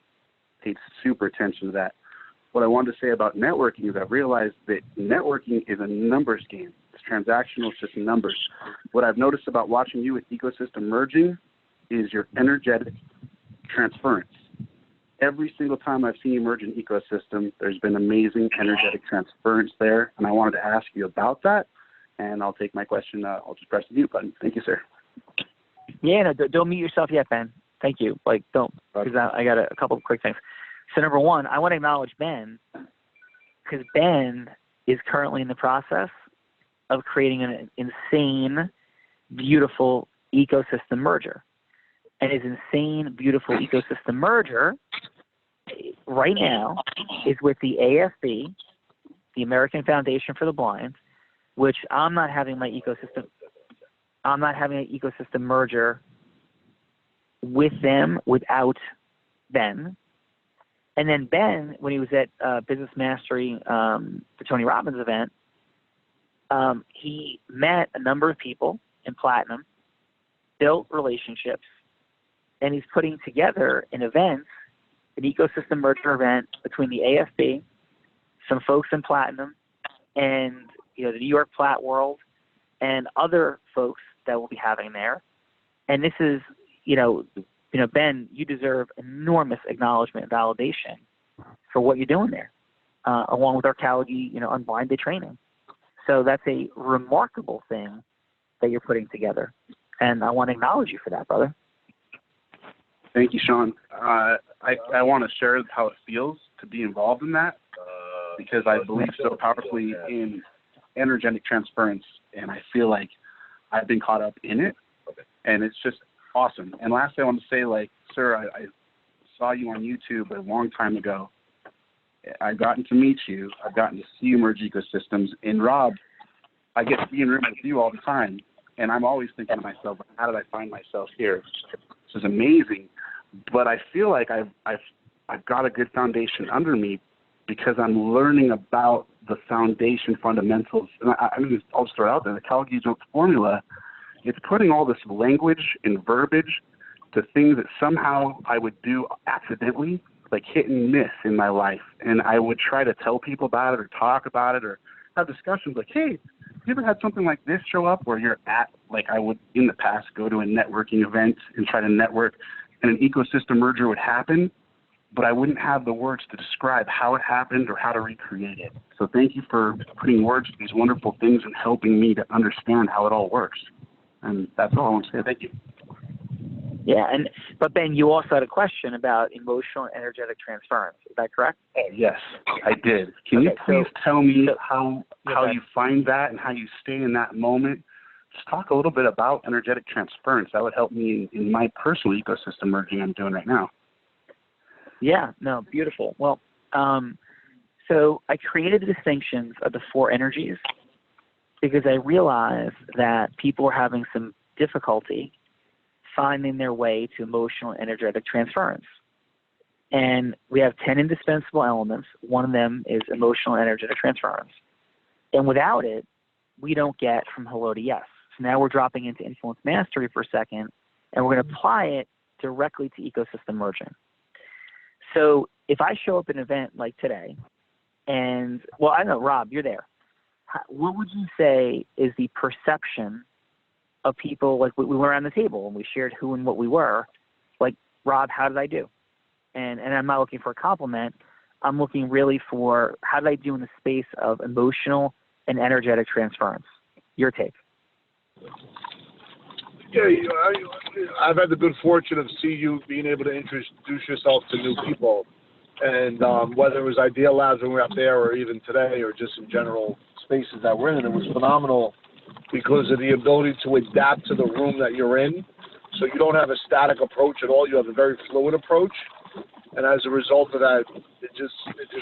Paid super attention to that. What I wanted to say about networking is I've realized that networking is a numbers game. It's transactional, it's just numbers. What I've noticed about watching you with ecosystem merging is your energetic transference. Every single time I've seen you merge an ecosystem, there's been amazing energetic transference there, and I wanted to ask you about that, and I'll take my question. I'll just press the mute button. Thank you, sir. Yeah, no, don't mute yourself yet, Ben. Thank you. Don't, because I got a couple of quick things. So number 1, I want to acknowledge Ben, because Ben is currently in the process of creating an insane, beautiful ecosystem merger. And his insane, beautiful ecosystem merger right now is with the AFB, the American Foundation for the Blind, which I'm not having an ecosystem merger with them without Ben. And then Ben, when he was at Business Mastery, the Tony Robbins event, he met a number of people in Platinum, built relationships, and he's putting together an ecosystem merger event between the AFB, some folks in Platinum, and the New York Plat world, and other folks that we'll be having there. And this is, Ben, you deserve enormous acknowledgement and validation for what you're doing there. along with our Calgary, unblinded training. So that's a remarkable thing that you're putting together. And I want to acknowledge you for that, brother. Thank you, Sean. I want to share how it feels to be involved in that, because I believe so powerfully in energetic transference, and I feel like I've been caught up in it, and it's just awesome. And lastly, I want to say, sir, I saw you on YouTube a long time ago. I've gotten to meet you. I've gotten to see you merge ecosystems. And Rob, I get to be in rooms with you all the time, and I'm always thinking to myself, how did I find myself here? This is amazing. But I feel like I've got a good foundation under me because I'm learning about the foundation fundamentals. And I'll just throw it out there. The Calgary formula, it's putting all this language and verbiage to things that somehow I would do accidentally, like hit and miss in my life. And I would try to tell people about it or talk about it or have discussions like, hey, you ever had something like this show up where you're at, like I would in the past go to a networking event and try to network, and an ecosystem merger would happen, but I wouldn't have the words to describe how it happened or how to recreate it. So thank you for putting words to these wonderful things and helping me to understand how it all works. And that's all I want to say. Thank you. Yeah, but Ben, you also had a question about emotional and energetic transference. Is that correct? Oh, yes, I did. Can you please tell me how you find that and how you stay in that moment? Just talk a little bit about energetic transference. That would help me in my personal ecosystem merging I'm doing right now. Yeah, no, beautiful. Well, so I created the distinctions of the 4 energies because I realized that people were having some difficulty finding their way to emotional and energetic transference. And we have 10 indispensable elements. One of them is emotional and energetic transference. And without it, we don't get from hello to yes. So now we're dropping into influence mastery for a second, and we're going to apply it directly to ecosystem merging. So if I show up at an event like today, and, well, I know, Rob, you're there. What would you say is the perception of people, like we were on the table and we shared who and what we were, like, Rob, how did I do? And I'm not looking for a compliment. I'm looking really for how did I do in the space of emotional and energetic transference? Your take. Yeah, I've had the good fortune of seeing you being able to introduce yourself to new people. And whether it was Idea Labs when we were up there or even today or just in general spaces that we're in, it was phenomenal because of the ability to adapt to the room that you're in. So you don't have a static approach at all. You have a very fluid approach. And as a result of that, it just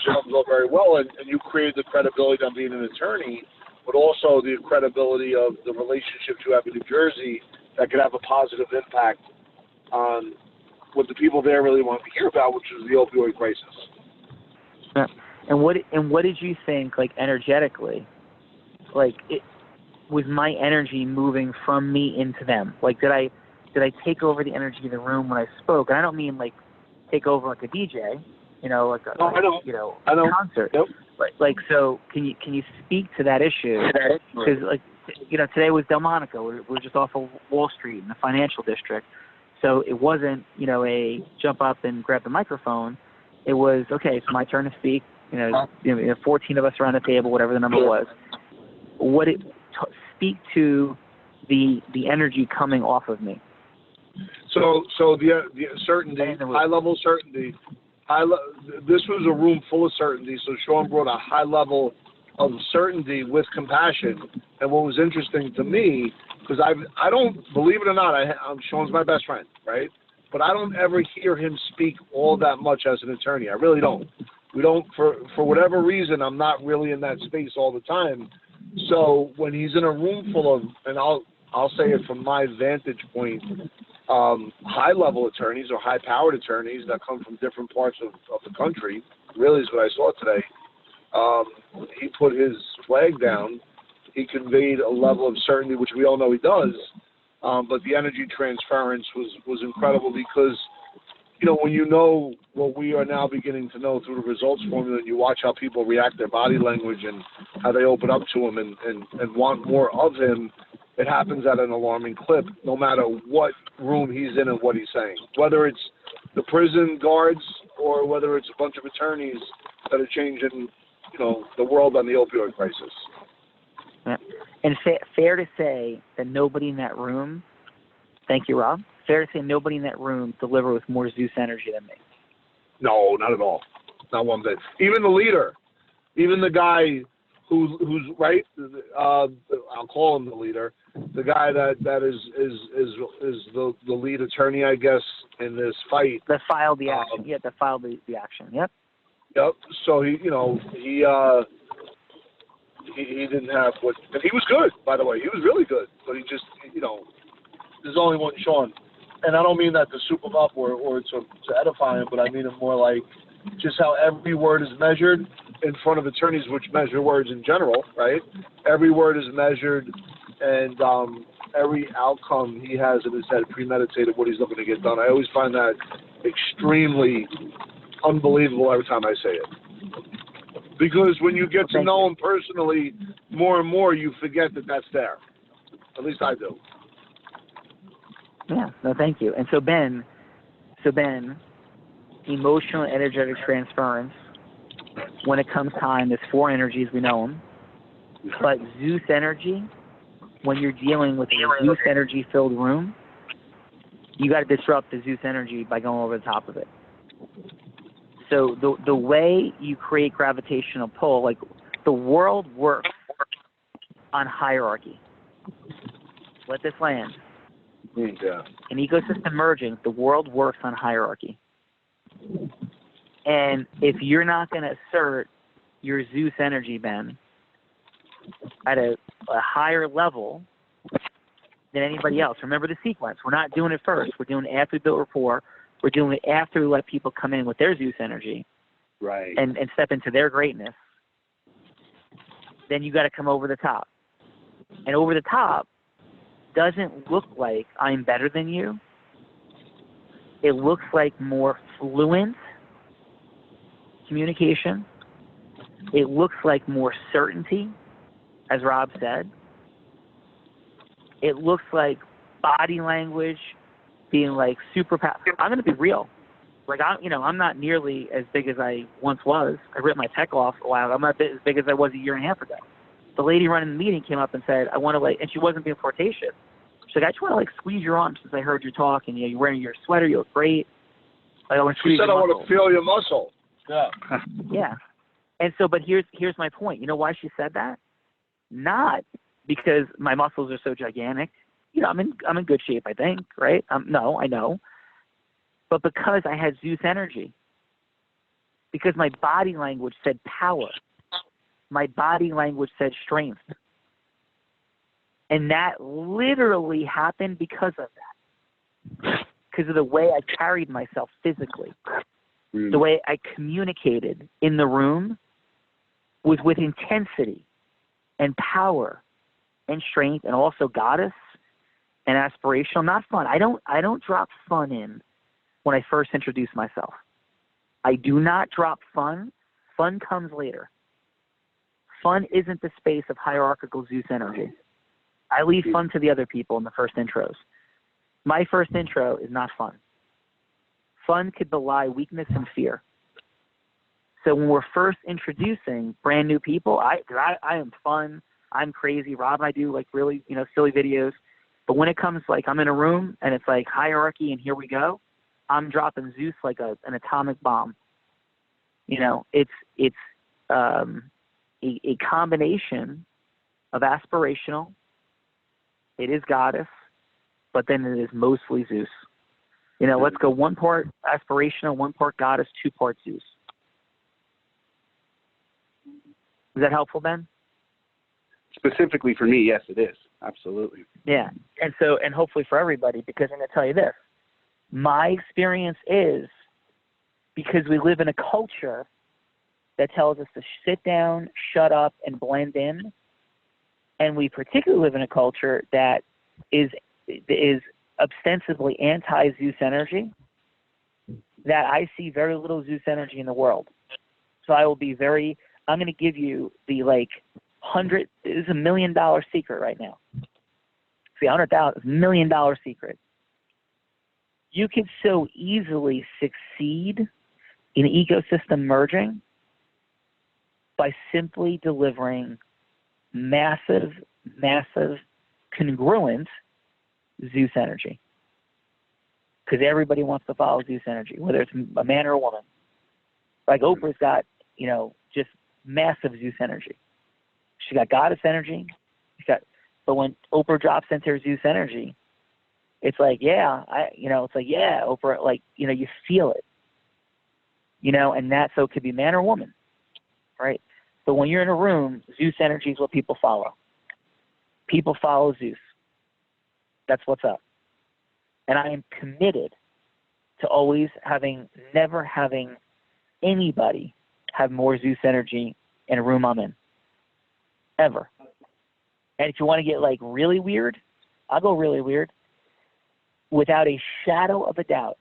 comes off very well. And you created the credibility on being an attorney, but also the credibility of the relationships you have in New Jersey that could have a positive impact on what the people there really want to hear about, which is the opioid crisis. Yeah. And what did you think, like, energetically? Like, was my energy moving from me into them? Like, did I take over the energy of the room when I spoke? And I don't mean like take over like a DJ, like a concert. Nope. So can you speak to that issue? Because today was Delmonico. We're just off of Wall Street in the financial district. So it wasn't, a jump up and grab the microphone. It was, okay, it's my turn to speak. 14 of us around the table, whatever the number was. Speak to the energy coming off of me. So the certainty, high level certainty. This was a room full of certainty. So Sean brought a high level of certainty with compassion. And what was interesting to me, because I don't, believe it or not, Sean's my best friend, right? But I don't ever hear him speak all that much as an attorney. I really don't. We don't, for whatever reason, I'm not really in that space all the time. So when he's in a room full of, and I'll say it from my vantage point, high-level attorneys or high-powered attorneys that come from different parts of the country, really is what I saw today. He put his flag down. He conveyed a level of certainty, which we all know he does, but the energy transference was incredible because, when you know what we are now beginning to know through the results formula, and you watch how people react, their body language, and how they open up to him and want more of him, it happens at an alarming clip, no matter what room he's in and what he's saying. Whether it's the prison guards or whether it's a bunch of attorneys that are changing the world on the opioid crisis. Yeah. And fair to say that nobody in that room, thank you, Rob, fair to say nobody in that room delivered with more Zeus energy than me. No, not at all. Not one bit. Even the leader, even the guy who's right. I'll call him the leader. The guy that is the lead attorney, I guess, in this fight. That filed the action. That filed the action. Yep. Yep. So he didn't have what, and he was good, by the way. He was really good, but he just, there's only one Sean. And I don't mean that to soup him up or to edify him, but I mean it more like just how every word is measured in front of attorneys, which measure words in general, right? Every word is measured, and every outcome he has in his head premeditated what he's looking to get done. I always find that extremely unbelievable every time I say it. Because when you get to know him personally more and more, you forget that that's there. At least I do. Yeah, no, thank you. And so Ben, emotional and energetic transference, when it comes time, there's 4 energies, we know them. But Zeus energy, when you're dealing with a Zeus energy filled room, you got to disrupt the Zeus energy by going over the top of it. So the way you create gravitational pull, like the world works on hierarchy. Let this land. Yeah. In ecosystem merging, the world works on hierarchy. And if you're not going to assert your Zeus energy, Ben, at a higher level than anybody else, remember the sequence. We're not doing it first. We're doing it after we build rapport. We're doing it after we let people come in with their Zeus energy, Right. and step into their greatness. Then you got to come over the top. And over the top doesn't look like I'm better than you. It looks like more fluent communication. It looks like more certainty, as Rob said. It looks like body language being like super I'm going to be real. Like, I'm not nearly as big as I once was. I ripped my tech off a while. I'm not as big as I was a year and a half ago. The lady running the meeting came up and said, I want to and she wasn't being flirtatious. She's like, I just want to squeeze your arm since I heard you talk, and you're wearing your sweater, you look great. Like, I want to squeeze She said, your I muscle. want to feel your muscle. Yeah. Yeah. And so, but here's my point. You know why she said that? Not because my muscles are so gigantic. I'm in good shape, I think, right? No, I know. But because I had Zeus energy. Because my body language said power. My body language said strength. And that literally happened because of that. Because of the way I carried myself physically. The way I communicated in the room was with intensity and power and strength, and also goddess and aspirational, not fun. I don't drop fun in when I first introduce myself. I do not drop fun. Fun comes later. Fun isn't the space of hierarchical Zeus energy. I leave fun to the other people in the first intros. My first intro is not fun. Fun could belie weakness and fear. So when we're first introducing brand new people, I am fun. I'm crazy. Rob and I do really, silly videos. But when it comes I'm in a room and it's hierarchy and here we go, I'm dropping Zeus like an atomic bomb. It's a combination of aspirational. It is goddess, but then it is mostly Zeus. Let's go 1 part aspirational, 1 part goddess, 2 parts Zeus. Is that helpful, Ben? Specifically for me, yes, it is. Absolutely. Yeah. And hopefully for everybody, because I'm going to tell you this. My experience is, because we live in a culture that tells us to sit down, shut up, and blend in, and we particularly live in a culture that is ostensibly anti-Zeus energy, that I see very little Zeus energy in the world. So I'm going to give you the this is $1 million secret right now. See, $100,000, $1 million secret. You can so easily succeed in ecosystem merging by simply delivering massive, massive, congruent Zeus energy. Because everybody wants to follow Zeus energy, whether it's a man or a woman. Like Oprah's got, just massive Zeus energy. She got goddess energy. But when Oprah drops into her Zeus energy, it's like, Oprah, you feel it. And that, so it could be man or woman, right? But when you're in a room, Zeus energy is what people follow. People follow Zeus. That's what's up. And I am committed to always never having anybody have more Zeus energy in a room I'm in. Ever. And if you want to get really weird, I'll go really weird. Without a shadow of a doubt,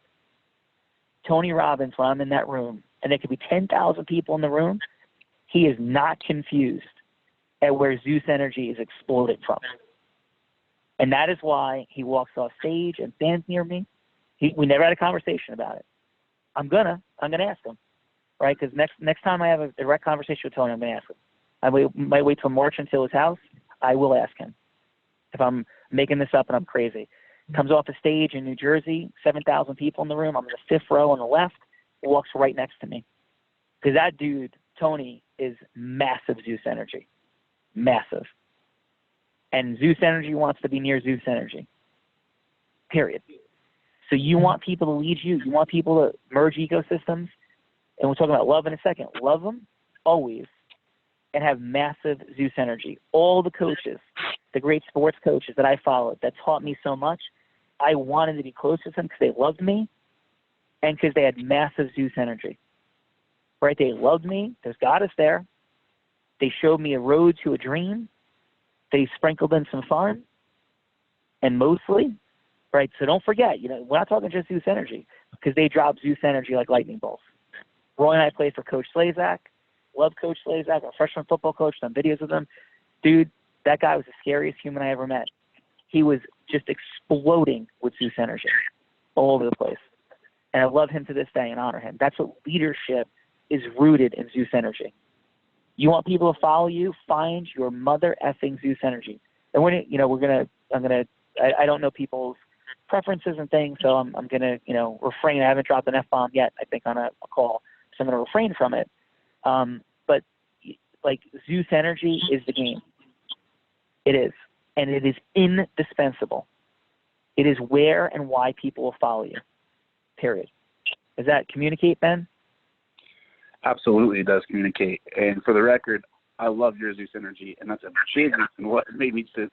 Tony Robbins, when I'm in that room, and there could be 10,000 people in the room, he is not confused at where Zeus energy is exploding from. And that is why he walks off stage and stands near me. We never had a conversation about it. I'm gonna ask him, right? Because next time I have a direct conversation with Tony, I'm gonna ask him. I might wait till March until his house. I will ask him. If I'm making this up and I'm crazy. Comes off the stage in New Jersey, 7,000 people in the room. I'm in the fifth row on the left. He walks right next to me. Because that dude, Tony, is massive Zeus energy. Massive. And Zeus energy wants to be near Zeus energy. Period. So you want people to lead you. You want people to merge ecosystems. And we'll talk about love in a second. Love them always and have massive Zeus energy. All the coaches, the great sports coaches that I followed that taught me so much, I wanted to be close to them because they loved me and because they had massive Zeus energy. Right? They loved me. There's goddess there. They showed me a road to a dream. They sprinkled in some fun. And mostly, right, so don't forget, we're not talking just Zeus energy because they drop Zeus energy like lightning bolts. Roy and I played for Coach Slazak. Love Coach Slazak, our freshman football coach, done videos with him. Dude, that guy was the scariest human I ever met. He was just exploding with Zeus energy all over the place. And I love him to this day and honor him. That's what leadership is rooted in Zeus energy. You want people to follow you, find your mother effing Zeus energy. And I don't know people's preferences and things, so I'm gonna, refrain. I haven't dropped an F-bomb yet, I think, on a call, so I'm gonna refrain from it. But Zeus energy is the game. It is. And it is indispensable. It is where and why people will follow you. Period. Does that communicate, Ben? Absolutely, it does communicate. And for the record, I love your Zeus energy, and that's a big reason what made me to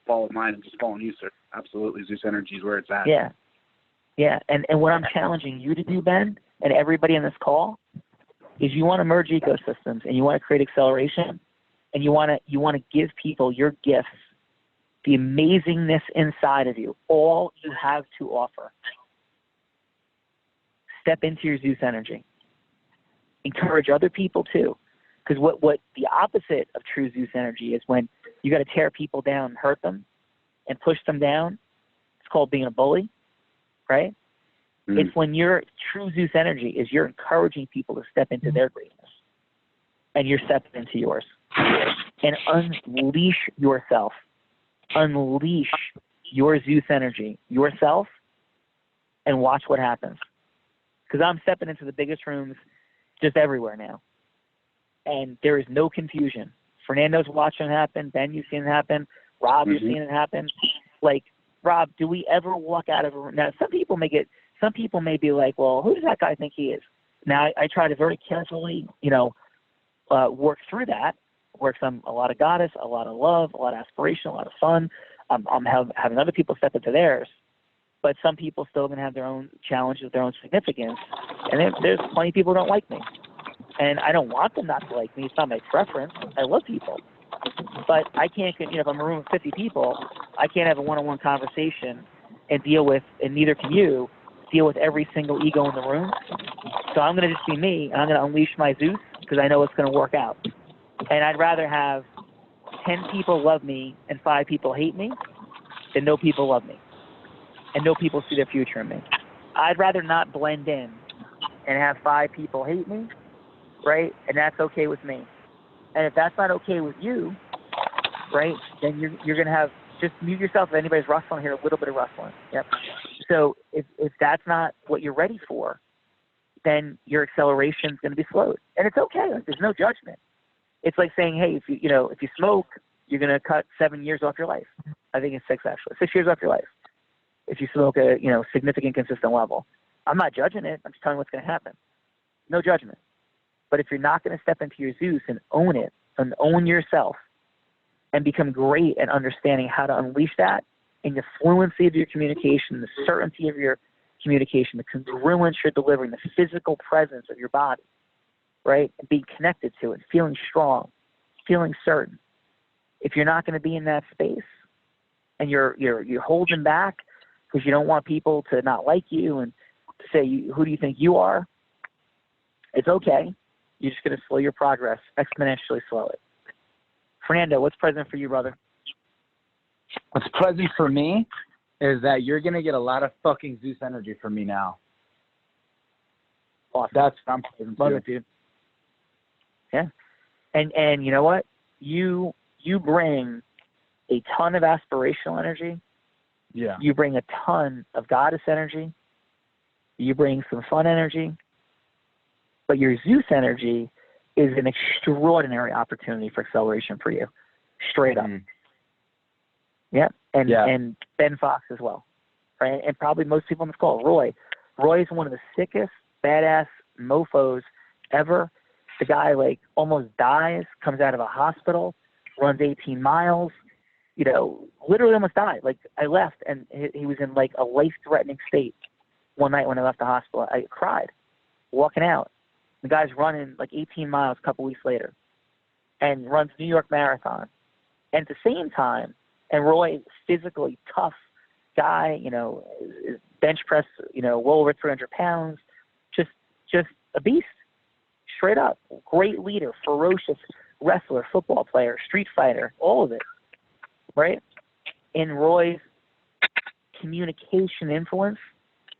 follow mine and just following you, sir. Absolutely, Zeus energy is where it's at. Yeah. Yeah. And what I'm challenging you to do, Ben, and everybody on this call, is you want to merge ecosystems and you want to create acceleration, and you want to give people your gifts, the amazingness inside of you, all you have to offer. Step into your Zeus energy. Encourage other people too. Because what the opposite of true Zeus energy is when you got to tear people down and hurt them and push them down. It's called being a bully, right? Mm. It's when your true Zeus energy is you're encouraging people to step into their greatness and you're stepping into yours. And unleash yourself. Unleash your Zeus energy, yourself, and watch what happens. Because I'm stepping into the biggest rooms just everywhere now. And there is no confusion. Fernando's watching it happen. Ben, you've seen it happen. Rob, you've seen it happen. Rob, do we ever walk out of a room? Now, some people may be like, well, who does that guy think he is? Now, I try to very carefully, work through that. Work some a lot of goddess, a lot of love, a lot of aspiration, a lot of fun. I'm having other people step into theirs. But some people still going to have their own challenges, their own significance. And there's plenty of people who don't like me. And I don't want them not to like me. It's not my preference. I love people. But I can't, if I'm in a room of 50 people, I can't have a one-on-one conversation and neither can you, deal with every single ego in the room. So I'm going to just be me, and I'm going to unleash my Zeus because I know it's going to work out. And I'd rather have 10 people love me and 5 people hate me than no people love me and no people see their future in me. I'd rather not blend in and have 5 people hate me, right? And that's okay with me. And if that's not okay with you, right, then you're going to have, just mute yourself if anybody's rustling here, a little bit of rustling. Yep. So if that's not what you're ready for, then your acceleration is going to be slowed. And it's okay. Like, there's no judgment. It's like saying, hey, if you smoke, you're going to cut 7 years off your life. I think it's 6 actually. 6 years off your life if you smoke a significant, consistent level. I'm not judging it. I'm just telling you what's going to happen. No judgment. But if you're not going to step into your Zeus and own it and own yourself and become great at understanding how to unleash that in the fluency of your communication, the certainty of your communication, the congruence you're delivering, the physical presence of your body, right? And being connected to it, feeling strong, feeling certain. If you're not going to be in that space and you're holding back because you don't want people to not like you and to say, who do you think you are? It's okay. You're just going to slow your progress, exponentially slow it. Fernando, what's present for you, brother? What's present for me is that you're going to get a lot of fucking Zeus energy from me now. Awesome. That's what I'm present Love to. it, dude. Yeah. And you know what? You bring a ton of aspirational energy. Yeah. You bring a ton of goddess energy. You bring some fun energy. But your Zeus energy is an extraordinary opportunity for acceleration for you. Straight up. Yeah. And Ben Fox as well. Right? And probably most people on this call. Roy is one of the sickest, badass mofos ever. The guy almost dies, comes out of a hospital, runs 18 miles, literally almost died. I left and he was in a life-threatening state one night when I left the hospital. I cried walking out. The guy's running 18 miles a couple weeks later and runs New York Marathon. And at the same time, and Roy, physically tough guy, bench press, well over 300 pounds, just a beast, straight up. Great leader, ferocious wrestler, football player, street fighter, all of it, right? In Roy's communication influence,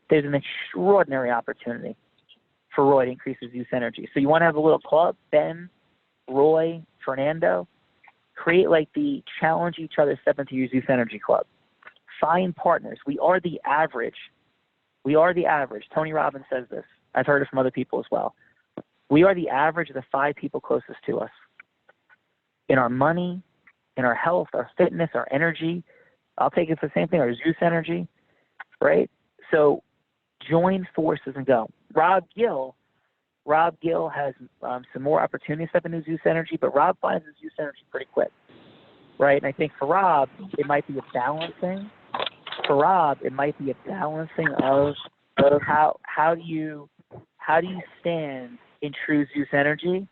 there's an extraordinary opportunity for Roy to increase his Zeus energy. So you want to have a little club, Ben, Roy, Fernando, create the challenge each other, step into your Zeus energy club. Find partners. We are the average. Tony Robbins says this. I've heard it from other people as well. We are the average of the 5 people closest to us. In our money, in our health, our fitness, our energy. I'll take it for the same thing, our Zeus energy, right? So join forces and go. Rob Gill has some more opportunities to step into Zeus energy, but Rob finds his Zeus energy pretty quick, right? And I think for Rob, it might be a balancing. For Rob, it might be a balancing of how do you stand in true Zeus energy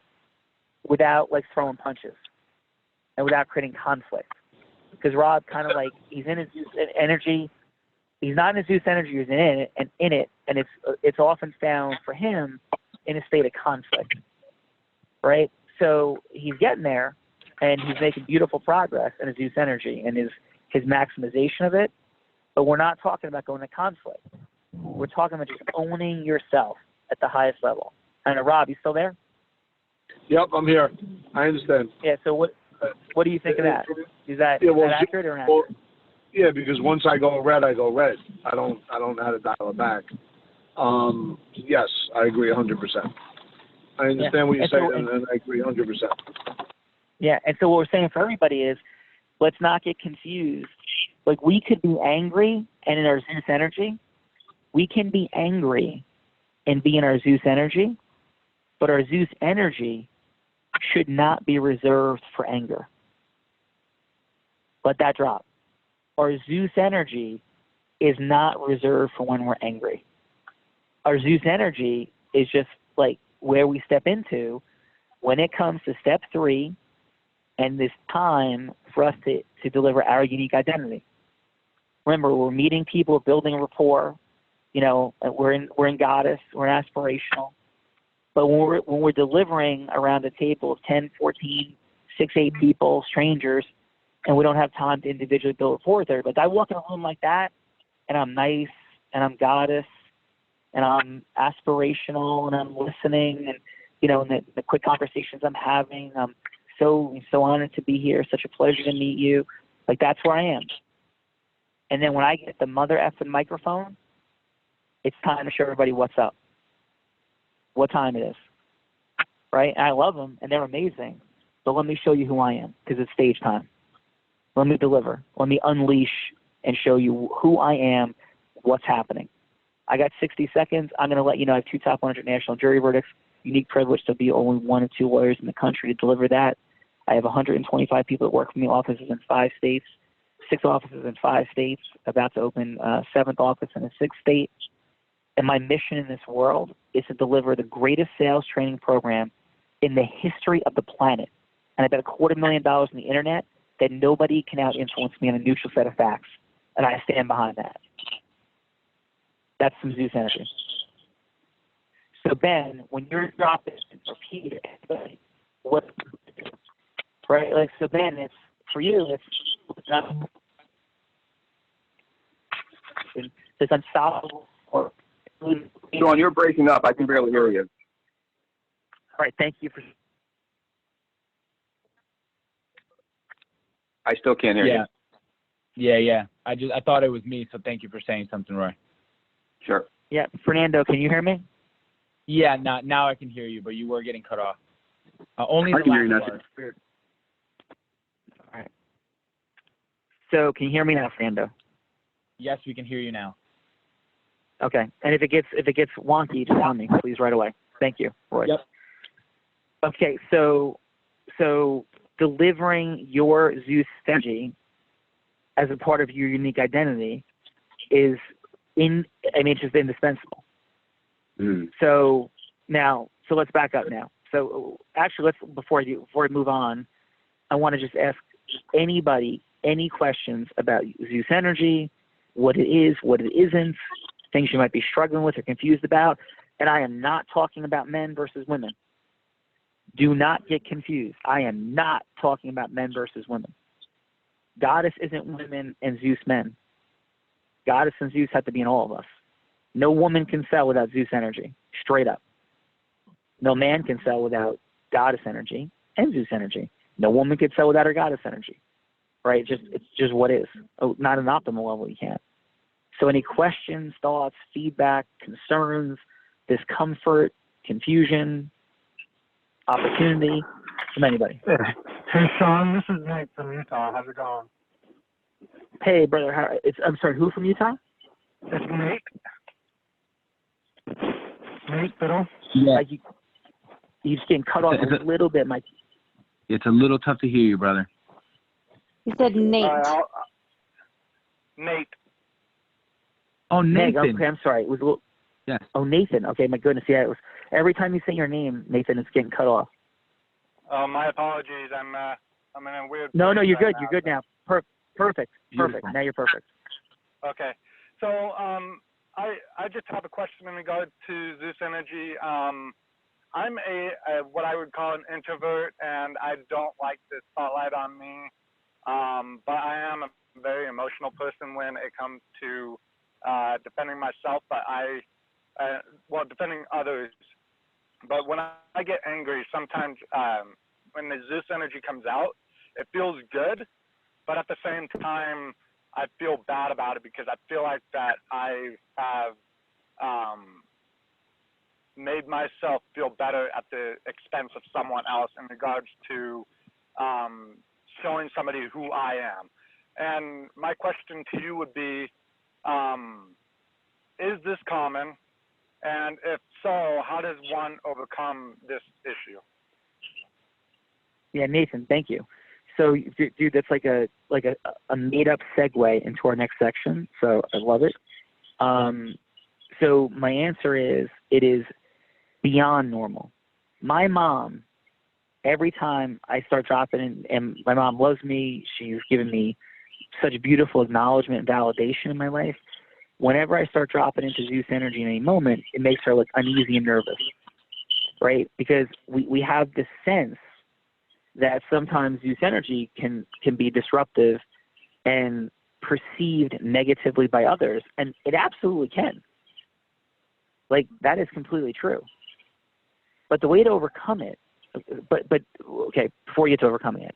without throwing punches and without creating conflict. Because Rob he's in his Zeus energy. He's not in his Zeus energy. He's in it, and it's often found for him in a state of conflict, right? So he's getting there, and he's making beautiful progress in his Zeus energy and his maximization of it. But we're not talking about going to conflict. We're talking about just owning yourself at the highest level. And Rob, you still there? Yep, I'm here. I understand. Yeah. So what do you think of that? Is that accurate or inaccurate? Well, yeah, because once I go red, I go red. I don't know how to dial it back. Yes, I agree 100%. I understand what you're saying, and I agree 100%. Yeah, and so what we're saying for everybody is, let's not get confused. We could be angry and in our Zeus energy. We can be angry and be in our Zeus energy, but our Zeus energy should not be reserved for anger. Let that drop. Our Zeus energy is not reserved for when we're angry. Our Zeus energy is just where we step into when it comes to step 3 and this time for us to deliver our unique identity. Remember, we're meeting people, building rapport. We're in goddess, we're in aspirational. But when we're delivering around a table of 10, 14, 6, 8 people, strangers, and we don't have time to individually build rapport with everybody. I walk in a room like that, and I'm nice, and I'm goddess, and I'm aspirational, and I'm listening, and and the quick conversations I'm having, I'm so honored to be here. Such a pleasure to meet you. Like, that's where I am. And then when I get the mother effing microphone, it's time to show everybody what's up, what time it is, right? And I love them, and they're amazing. But let me show you who I am, because it's stage time. Let me deliver. Let me unleash and show you who I am, what's happening. I got 60 seconds. I'm going to let you know I have 2 top 100 national jury verdicts. Unique privilege to be only 1 of 2 lawyers in the country to deliver that. I have 125 people that work for me, offices in 5 states, 6 offices in 5 states, about to open a 7th office in a 6th state. And my mission in this world is to deliver the greatest sales training program in the history of the planet. And I bet $250,000 on the internet that nobody can out-influence me on a neutral set of facts. And I stand behind that. That's some Zeus energy. So Ben, when you're dropping, repeat it. What, right? Like, so Ben, it's for you. It's unstoppable. Sean, you're breaking up. I can barely hear you. All right, thank you for. I still can't hear you. Yeah. I thought it was me, so thank you for saying something, Roy. Sure. Yeah, Fernando, can you hear me? Yeah, now I can hear you, but you were getting cut off. Only I the can hear you last now. part. All right. So can you hear me now, Fernando? Yes, we can hear you now. Okay. And if it gets wonky, just tell me, please, right away. Thank you, Roy. Yep. Okay, so delivering your Zeus energy as a part of your unique identity is it's just indispensable. Mm. So let's back up now. So actually, before I move on, I want to just ask anybody any questions about Zeus energy, what it is, what it isn't, things you might be struggling with or confused about. And I am not talking about men versus women. Do not get confused. I am not talking about men versus women. Goddess isn't women and Zeus men. Goddess and Zeus have to be in all of us. No woman can sell without Zeus energy, straight up. No man can sell without goddess energy and Zeus energy. No woman can sell without her goddess energy, right? It's just what is. Not an optimal level, you can't. So any questions, thoughts, feedback, concerns, discomfort, confusion, opportunity from anybody? Hey, Sean, this is Nate from Utah. How's it going? Hey, brother. I'm sorry, who from Utah? It's Nate. Nate Biddle. Yeah. Like you just getting cut off a little bit, Mike. It's a little tough to hear you, brother. He said Nate. Nate. Oh, Meg, Nathan. okay, I'm sorry. It was a little. Yes. Oh, Nathan. Okay, my goodness. Yeah, it was. Every time you say your name, Nathan, it's getting cut off. My apologies. I'm in a weird. No, you're place good. right You're good now. Perfect. Beautiful. Now you're perfect. Okay. So I just have a question in regard to Zeus energy. I'm a what I would call an introvert, and I don't like the spotlight on me. But I am a very emotional person when it comes to defending myself. But defending others. But when I get angry, sometimes when the Zeus energy comes out, it feels good. But at the same time, I feel bad about it because I feel like that I have made myself feel better at the expense of someone else in regards to showing somebody who I am. And my question to you would be, is this common? And if so, how does one overcome this issue? Yeah, Nathan, thank you. So, dude, that's like a made-up segue into our next section. So I love it. So my answer is, it is beyond normal. My mom, every time I start dropping in, and my mom loves me, she's given me such beautiful acknowledgement and validation in my life. Whenever I start dropping into Zeus energy in any moment, it makes her look uneasy and nervous, right? Because we have this sense that sometimes Zeus energy can be disruptive and perceived negatively by others, and it absolutely can. Like, that is completely true. But the way to overcome it but okay, before you get to overcoming it.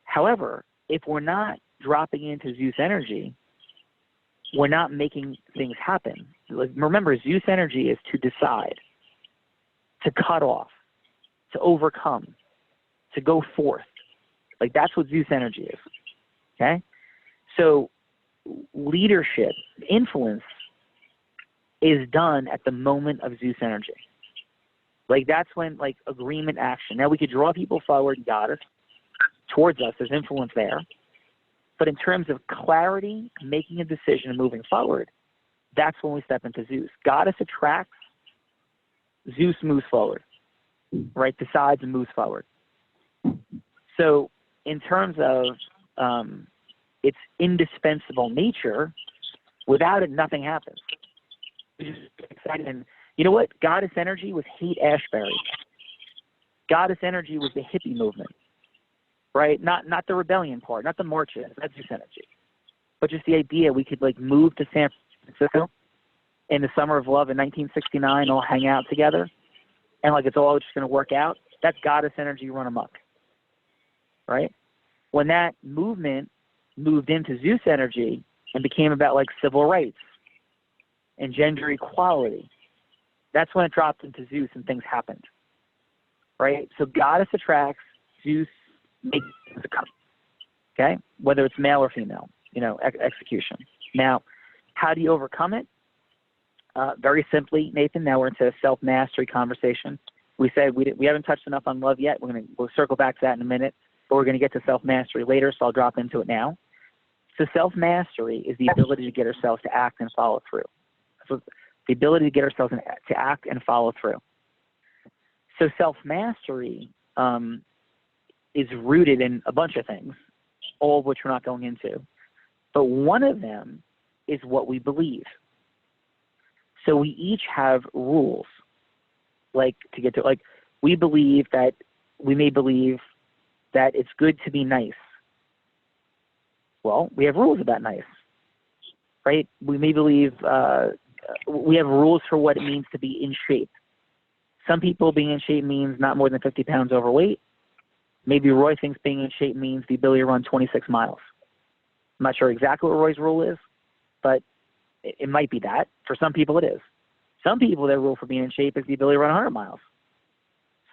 However, if we're not dropping into Zeus energy, we're not making things happen. Like, remember, Zeus energy is to decide, to cut off, to overcome, to go forth. Like, that's what Zeus energy is. Okay? So leadership, influence is done at the moment of Zeus energy. Like, that's when, like, agreement, action. Now, we could draw people forward, got it, towards us. There's influence there. But in terms of clarity, making a decision and moving forward, that's when we step into Zeus. Goddess attracts, Zeus moves forward, right? Decides and moves forward. So in terms of its indispensable nature, without it, nothing happens. Which is exciting. And you know what? Goddess energy was Haight-Ashbury. Goddess energy was the hippie movement, right? Not the rebellion part, not the marches. That's Zeus energy. But just the idea we could, like, move to San Francisco in the summer of love in 1969, all hang out together, and, like, it's all just going to work out. That's Goddess energy run amok, right? When that movement moved into Zeus energy and became about, like, civil rights and gender equality, that's when it dropped into Zeus and things happened, right? So Goddess attracts, Zeus makes things come, okay? Whether it's male or female, you know, execution. Now, how do you overcome it? Very simply, Nathan, now we're into a self-mastery conversation. We said we haven't touched enough on love yet. We'll circle back to that in a minute, but we're going to get to self-mastery later, so I'll drop into it now. So self-mastery is the ability to get ourselves to act and follow through. So the ability to get ourselves to act and follow through. So self-mastery is rooted in a bunch of things, all of which we're not going into. But one of them is what we believe. So we each have rules, like to get to, like, we believe that, we may believe that it's good to be nice. Well, we have rules about nice, right? We may believe, we have rules for what it means to be in shape. Some people being in shape means not more than 50 pounds overweight. Maybe Roy thinks being in shape means the ability to run 26 miles. I'm not sure exactly what Roy's rule is, but it might be that. For some people it is. Some people, their rule for being in shape is the ability to run 100 miles.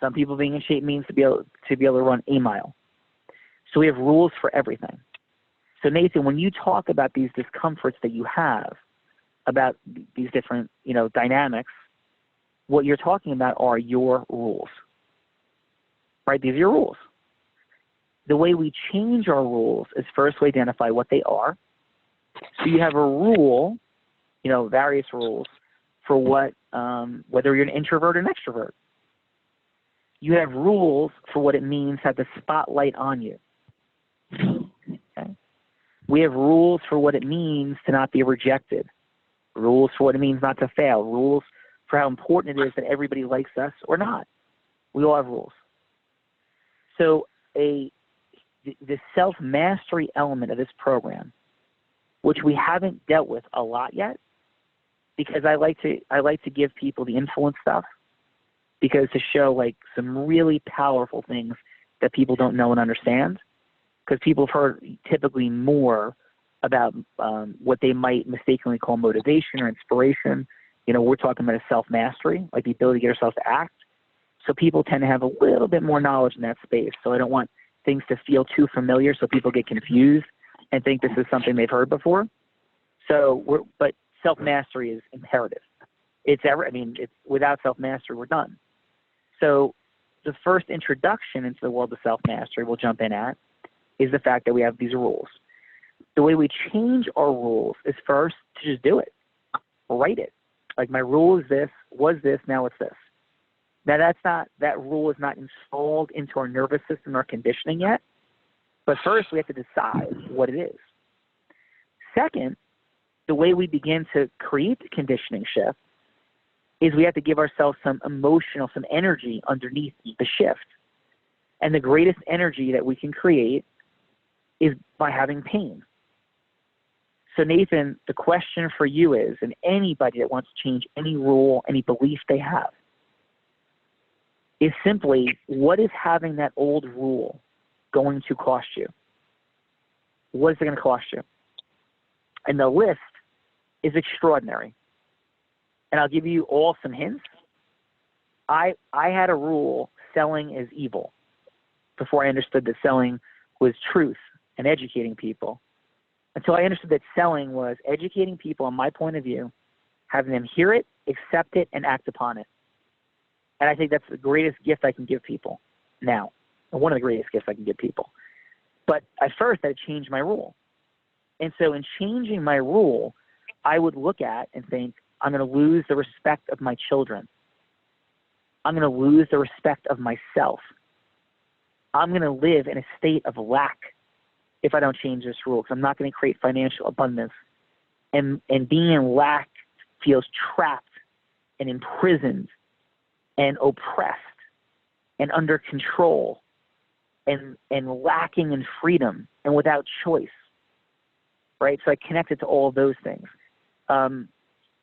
Some people being in shape means to be able to run a mile. So we have rules for everything. So Nathan, when you talk about these discomforts that you have about these different, you know, dynamics, what you're talking about are your rules, right? These are your rules. The way we change our rules is first we identify what they are. So you have a rule, you know, various rules for what, whether you're an introvert or an extrovert. You have rules for what it means to have the spotlight on you. Okay? We have rules for what it means to not be rejected. Rules for what it means not to fail. Rules for how important it is that everybody likes us or not. We all have rules. So the self-mastery element of this program, which we haven't dealt with a lot yet, because I like to give people the influence stuff, because to show, like, some really powerful things that people don't know and understand, because people have heard typically more about what they might mistakenly call motivation or inspiration. You know, we're talking about a self-mastery, like the ability to get ourselves to act. So people tend to have a little bit more knowledge in that space. So I don't want things to feel too familiar so people get confused and think this is something they've heard before. But self-mastery is imperative. It's without self-mastery, we're done. So the first introduction into the world of self-mastery we'll jump in at is the fact that we have these rules. The way we change our rules is first to just do it. Write it. Like, my rule is this, was this, now it's this. Now that rule is not installed into our nervous system or conditioning yet, but first we have to decide what it is. Second, the way we begin to create the conditioning shift is we have to give ourselves some emotional, some energy underneath the shift. And the greatest energy that we can create is by having pain. So Nathan, the question for you is, and anybody that wants to change any rule, any belief they have, is simply, what is having that old rule going to cost you? What is it going to cost you? And the list is extraordinary. And I'll give you all some hints. I had a rule, selling is evil, before I understood that selling was truth and educating people. Until I understood that selling was educating people on my point of view, having them hear it, accept it, and act upon it. And I think that's the greatest gift I can give people now. One of the greatest gifts I can give people. But at first, I changed my rule. And so in changing my rule, I would look at and think, I'm going to lose the respect of my children. I'm going to lose the respect of myself. I'm going to live in a state of lack if I don't change this rule, because I'm not going to create financial abundance. And being in lack feels trapped and imprisoned and oppressed and under control and lacking in freedom and without choice, right? So I connected to all of those things.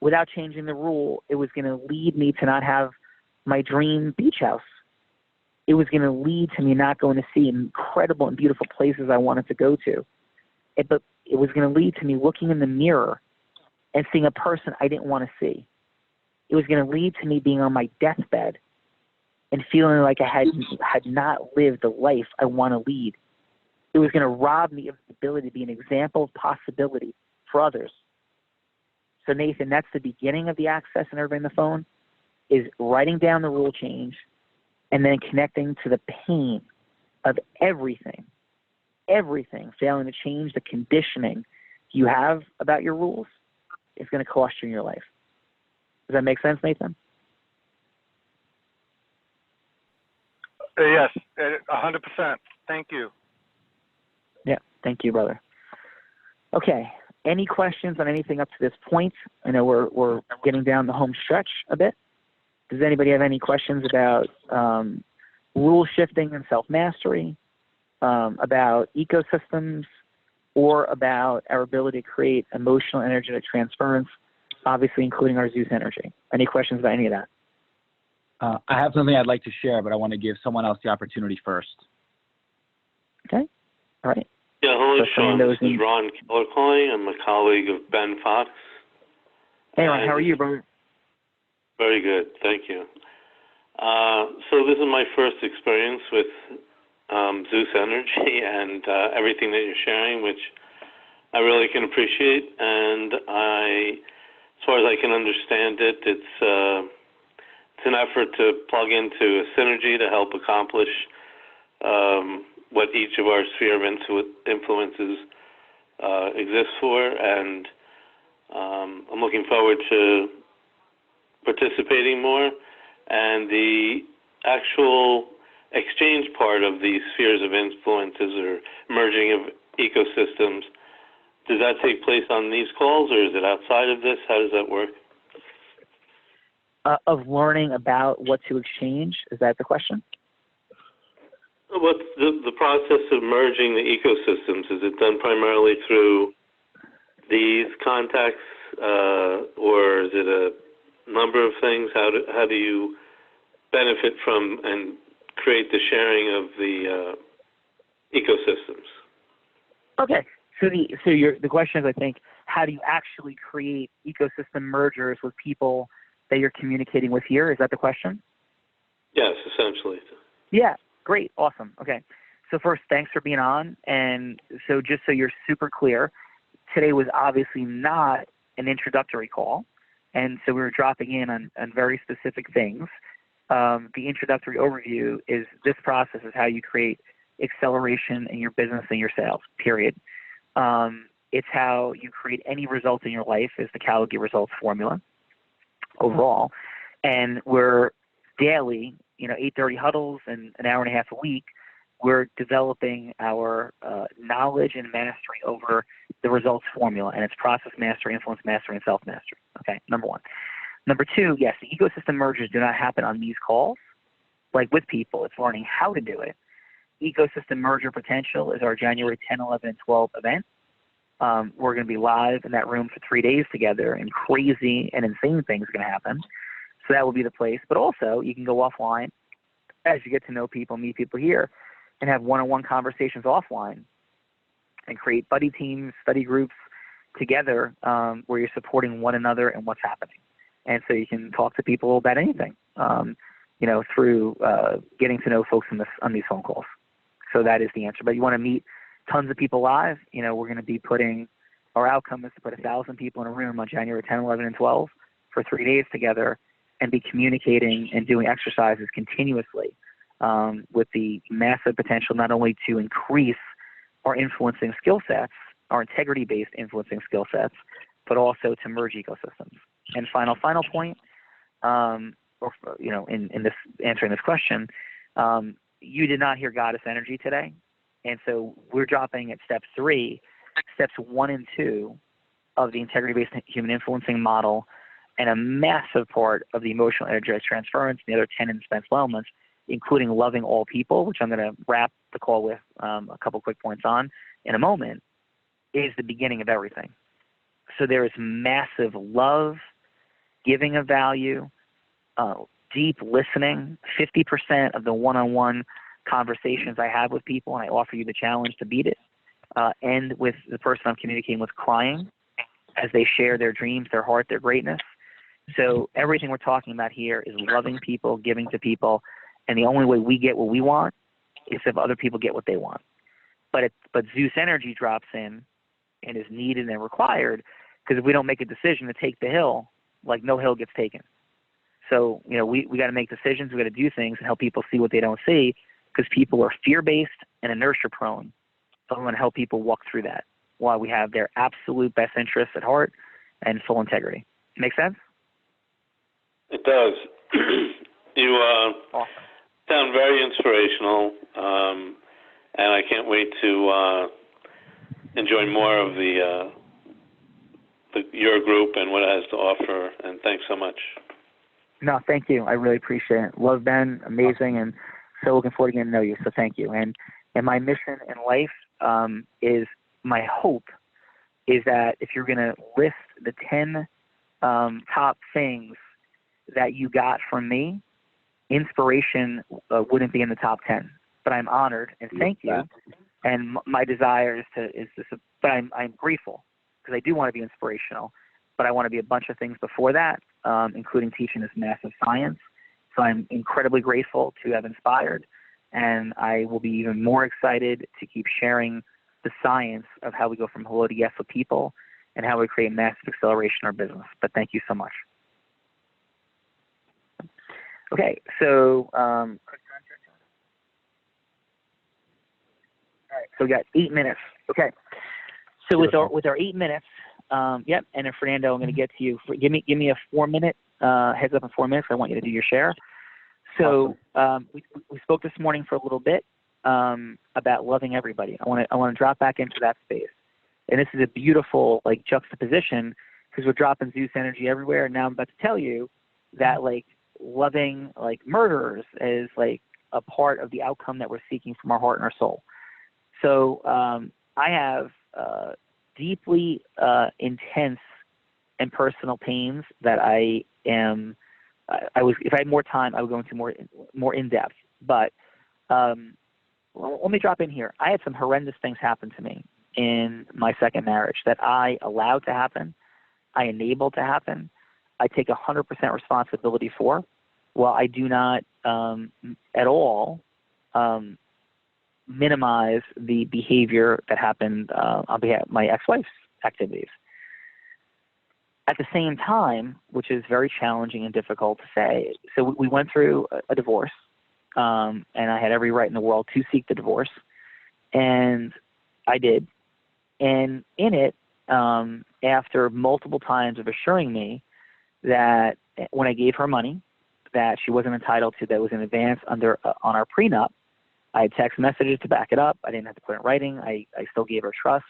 Without changing the rule, it was going to lead me to not have my dream beach house. It was going to lead to me not going to see incredible and beautiful places I wanted to go to. But it was going to lead to me looking in the mirror and seeing a person I didn't want to see. It was going to lead to me being on my deathbed and feeling like I had not lived the life I want to lead. It was going to rob me of the ability to be an example of possibility for others. So Nathan, that's the beginning of the access and everybody on the phone, is writing down the rule change and then connecting to the pain of everything failing to change the conditioning you have about your rules is going to cost you in your life. Does that make sense, Nathan? Yes, 100%. Thank you. Yeah, thank you, brother. Okay, any questions on anything up to this point? I know we're getting down the home stretch a bit. Does anybody have any questions about rule shifting and self-mastery, about ecosystems, or about our ability to create emotional energetic transference, obviously including our Zeus energy? Any questions about any of that? I have something I'd like to share, but I want to give someone else the opportunity first. Okay. All right. Yeah, hello, So Sean. This in... is Ron Keller calling. I'm a colleague of Ben Fox. Hey, Ron, how are you, brother? Very good. Thank you. So this is my first experience with Zeus Energy and everything that you're sharing, which I really can appreciate. And as far as I can understand it, it's an effort to plug into a synergy to help accomplish what each of our sphere of influences exists for. And I'm looking forward to participating more. And the actual exchange part of these spheres of influences or merging of ecosystems, does that take place on these calls, or is it outside of this? How does that work? Of learning about what to exchange? Is that the question? What's the process of merging the ecosystems? Is it done primarily through these contacts, or is it a number of things? How do you benefit from and create the sharing of the ecosystems? Okay. So the question is, I think, how do you actually create ecosystem mergers with people that you're communicating with here? Is that the question? Yes, essentially. Yeah, great, awesome. Okay, so first, thanks for being on. And so just so you're super clear, today was obviously not an introductory call, and so we were dropping in on very specific things. The introductory overview is this process is how you create acceleration in your business and your sales, period. It's how you create any result in your life is the Calorie Results formula overall. And we're daily, 8:30 huddles and an hour and a half a week, we're developing our knowledge and mastery over the results formula, and it's process mastery, influence mastery, and self-mastery. Okay, number one. Number two, yes, the ecosystem mergers do not happen on these calls, like with people. It's learning how to do it. Ecosystem Merger Potential is our January 10, 11, and 12 event. We're going to be live in that room for 3 days together, and crazy and insane things are going to happen. So that will be the place. But also, you can go offline as you get to know people, meet people here, and have one-on-one conversations offline, and create buddy teams, study groups together where you're supporting one another and what's happening. And so you can talk to people about anything, through getting to know folks on these phone calls. So that is the answer. But you want to meet tons of people live. We're going to be our outcome is to put 1,000 people in a room on January 10, 11, and 12 for 3 days together and be communicating and doing exercises continuously with the massive potential not only to increase our influencing skill sets, our integrity-based influencing skill sets, but also to merge ecosystems. And final point, in this answering this question, you did not hear goddess energy today, and so we're dropping at steps 1 and 2 of the integrity-based human influencing model, and a massive part of the emotional energetic transference, and the other 10 indispensable elements, including loving all people, which I'm going to wrap the call with a couple quick points on in a moment, is the beginning of everything. So there is massive love, giving of value, deep listening. 50% of the one-on-one conversations I have with people, and I offer you the challenge to beat it, end with the person I'm communicating with crying as they share their dreams, their heart, their greatness. So everything we're talking about here is loving people, giving to people, and the only way we get what we want is if other people get what they want. But Zeus energy drops in and is needed and required, because if we don't make a decision to take the hill, like no hill gets taken. So, we got to make decisions, we got to do things and help people see what they don't see, because people are fear-based and inertia-prone. So we want to help people walk through that while we have their absolute best interests at heart and full integrity. Make sense? It does. You Awesome. sound very inspirational, and I can't wait to enjoy more of your group and what it has to offer. And thanks so much. No, thank you. I really appreciate it. Love Ben, amazing, and so looking forward to getting to know you. So thank you. And my mission in life is, my hope is that if you're going to list the 10 top things that you got from me, inspiration wouldn't be in the top 10. But I'm honored and thank you. And my desire but I'm grateful, because I do want to be inspirational, but I want to be a bunch of things before that, including teaching this massive science. So I'm incredibly grateful to have inspired, and I will be even more excited to keep sharing the science of how we go from hello to yes with people and how we create massive acceleration in our business. But thank you so much. Okay, so all right, so we got 8 minutes. Okay, so with our 8 minutes, and then Fernando, I'm going to get to you. Give me a 4-minute heads up in 4 minutes. I want you to do your share. So we spoke this morning for a little bit about loving everybody. I want to drop back into that space, and this is a beautiful juxtaposition, because we're dropping Zeus energy everywhere. And now I'm about to tell you that loving murderers is a part of the outcome that we're seeking from our heart and our soul. So I have deeply intense and personal pains that I if I had more time, I would go into more in depth. But let me drop in here. I had some horrendous things happen to me in my second marriage that I allowed to happen, I enabled to happen, I take 100% responsibility for. While I do not at all minimize the behavior that happened on behalf of my ex-wife's activities. At the same time, which is very challenging and difficult to say, so we went through a divorce, and I had every right in the world to seek the divorce, and I did. And in it, after multiple times of assuring me that when I gave her money that she wasn't entitled to, that was in advance on our prenup, I had text messages to back it up. I didn't have to put it in writing. I still gave her trust,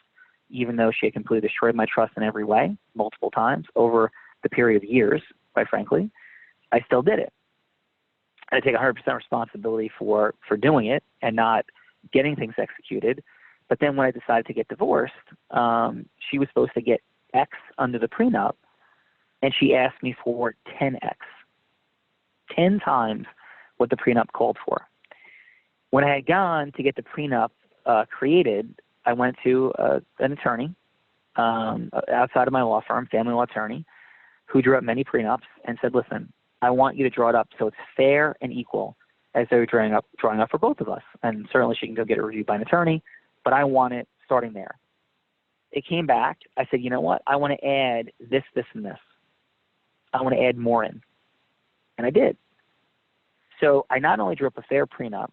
even though she had completely destroyed my trust in every way, multiple times over the period of years, quite frankly. I still did it. I take 100% responsibility for doing it and not getting things executed. But then when I decided to get divorced, she was supposed to get X under the prenup, and she asked me for 10X. 10 times what the prenup called for. When I had gone to get the prenup created, I went to an attorney outside of my law firm, family law attorney, who drew up many prenups and said, listen, I want you to draw it up so it's fair and equal as though you're drawing up for both of us. And certainly she can go get it reviewed by an attorney, but I want it starting there. It came back. I said, you know what? I want to add this, this, and this. I want to add more in. And I did. So I not only drew up a fair prenup,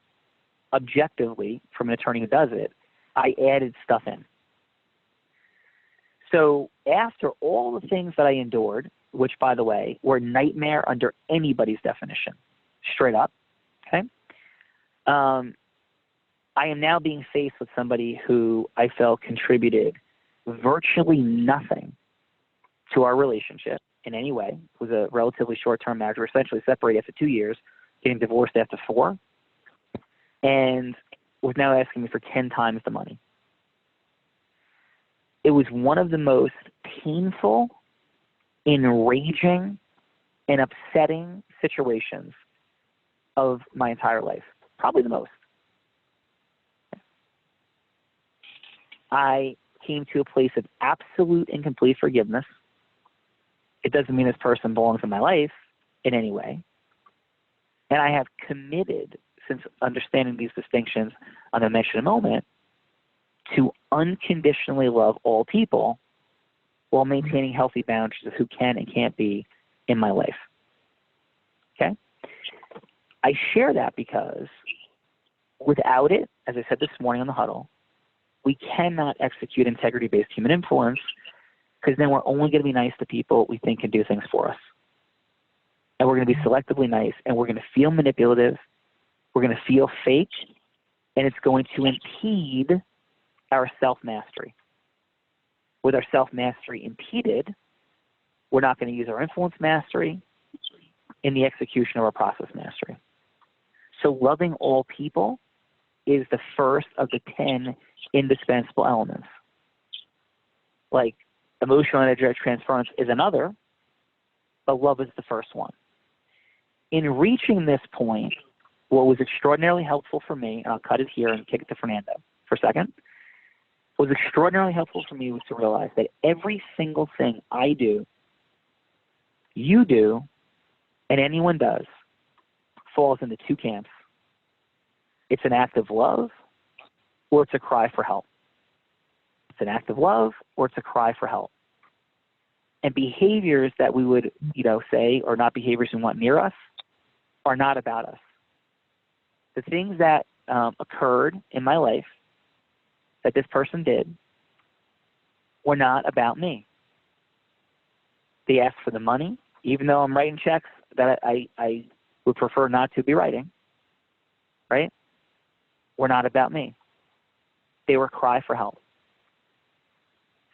objectively, from an attorney who does it, I added stuff in. So after all the things that I endured, which, by the way, were a nightmare under anybody's definition, straight up, okay, I am now being faced with somebody who I felt contributed virtually nothing to our relationship in any way. It was a relatively short-term marriage. We were essentially separated after 2 years, getting divorced after 4, and was now asking me for 10 times the money. It was one of the most painful, enraging, and upsetting situations of my entire life. Probably the most. I came to a place of absolute and complete forgiveness. It doesn't mean this person belongs in my life in any way. And I have committed, since understanding these distinctions I'm going to mention in a moment, to unconditionally love all people while maintaining healthy boundaries of who can and can't be in my life. Okay? I share that because without it, as I said this morning on the huddle, we cannot execute integrity-based human influence, because then we're only going to be nice to people we think can do things for us. And we're going to be selectively nice, and we're going to feel manipulative, we're going to feel fake, and it's going to impede our self-mastery. With our self-mastery impeded, we're not going to use our influence mastery in the execution of our process mastery. So loving all people is the first of the 10 indispensable elements. Like emotional and energetic transference is another, but love is the first one. In reaching this point, what was extraordinarily helpful for me, and I'll cut it here and kick it to Fernando for a second, what was extraordinarily helpful for me was to realize that every single thing I do, you do, and anyone does falls into 2 camps. It's an act of love, or it's a cry for help. It's an act of love, or it's a cry for help. And behaviors that we would, say are not behaviors we want near us are not about us. The things that occurred in my life that this person did were not about me. They asked for the money, even though I'm writing checks that I would prefer not to be writing, right? Were not about me. They were a cry for help.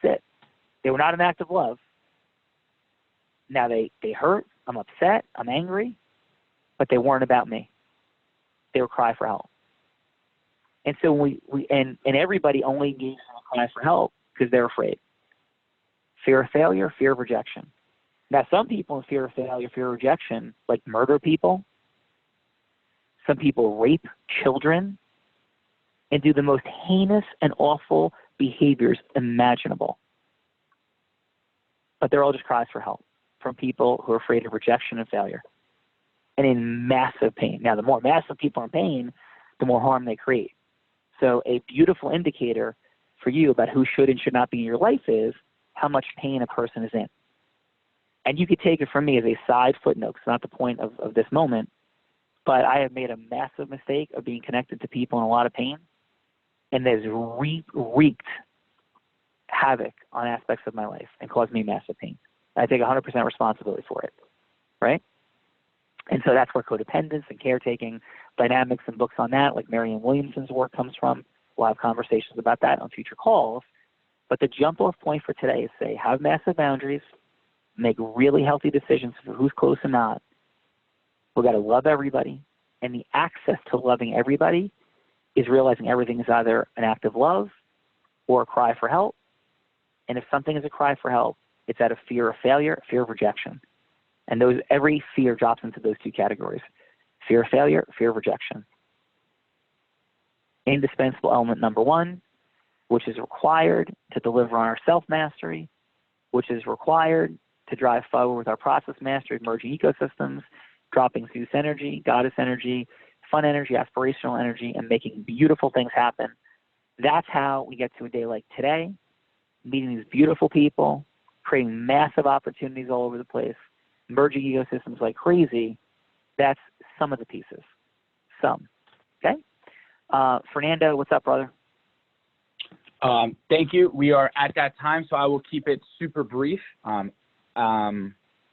That's it. They were not an act of love. Now they hurt, I'm upset, I'm angry, but they weren't about me. They were a cry for help. And so we everybody only needs a cry for help because they're afraid. Fear of failure, fear of rejection. Now some people in fear of failure, fear of rejection, like murder people. Some people rape children and do the most heinous and awful behaviors imaginable. But they're all just cries for help from people who are afraid of rejection and failure and in massive pain. Now, the more massive people are in pain, the more harm they create. So a beautiful indicator for you about who should and should not be in your life is how much pain a person is in. And you could take it from me as a side footnote, because it's not the point of this moment, but I have made a massive mistake of being connected to people in a lot of pain, and that has wreaked havoc on aspects of my life and caused me massive pain. I take 100% responsibility for it, right? And so that's where codependence and caretaking dynamics and books on that, like Marianne Williamson's work, comes from. We'll have conversations about that on future calls. But the jump-off point for today is say, have massive boundaries, make really healthy decisions for who's close and not. We've got to love everybody. And the access to loving everybody is realizing everything is either an act of love or a cry for help. And if something is a cry for help, it's out of fear of failure, fear of rejection. And every fear drops into those 2 categories. Fear of failure, fear of rejection. Indispensable element number 1, which is required to deliver on our self-mastery, which is required to drive forward with our process mastery, merging ecosystems, dropping Zeus energy, goddess energy, fun energy, aspirational energy, and making beautiful things happen. That's how we get to a day like today, meeting these beautiful people, creating massive opportunities all over the place, merging ecosystems like crazy. That's some of the pieces. Some. Okay? Fernando, what's up, brother? Thank you. We are at that time, so I will keep it super brief.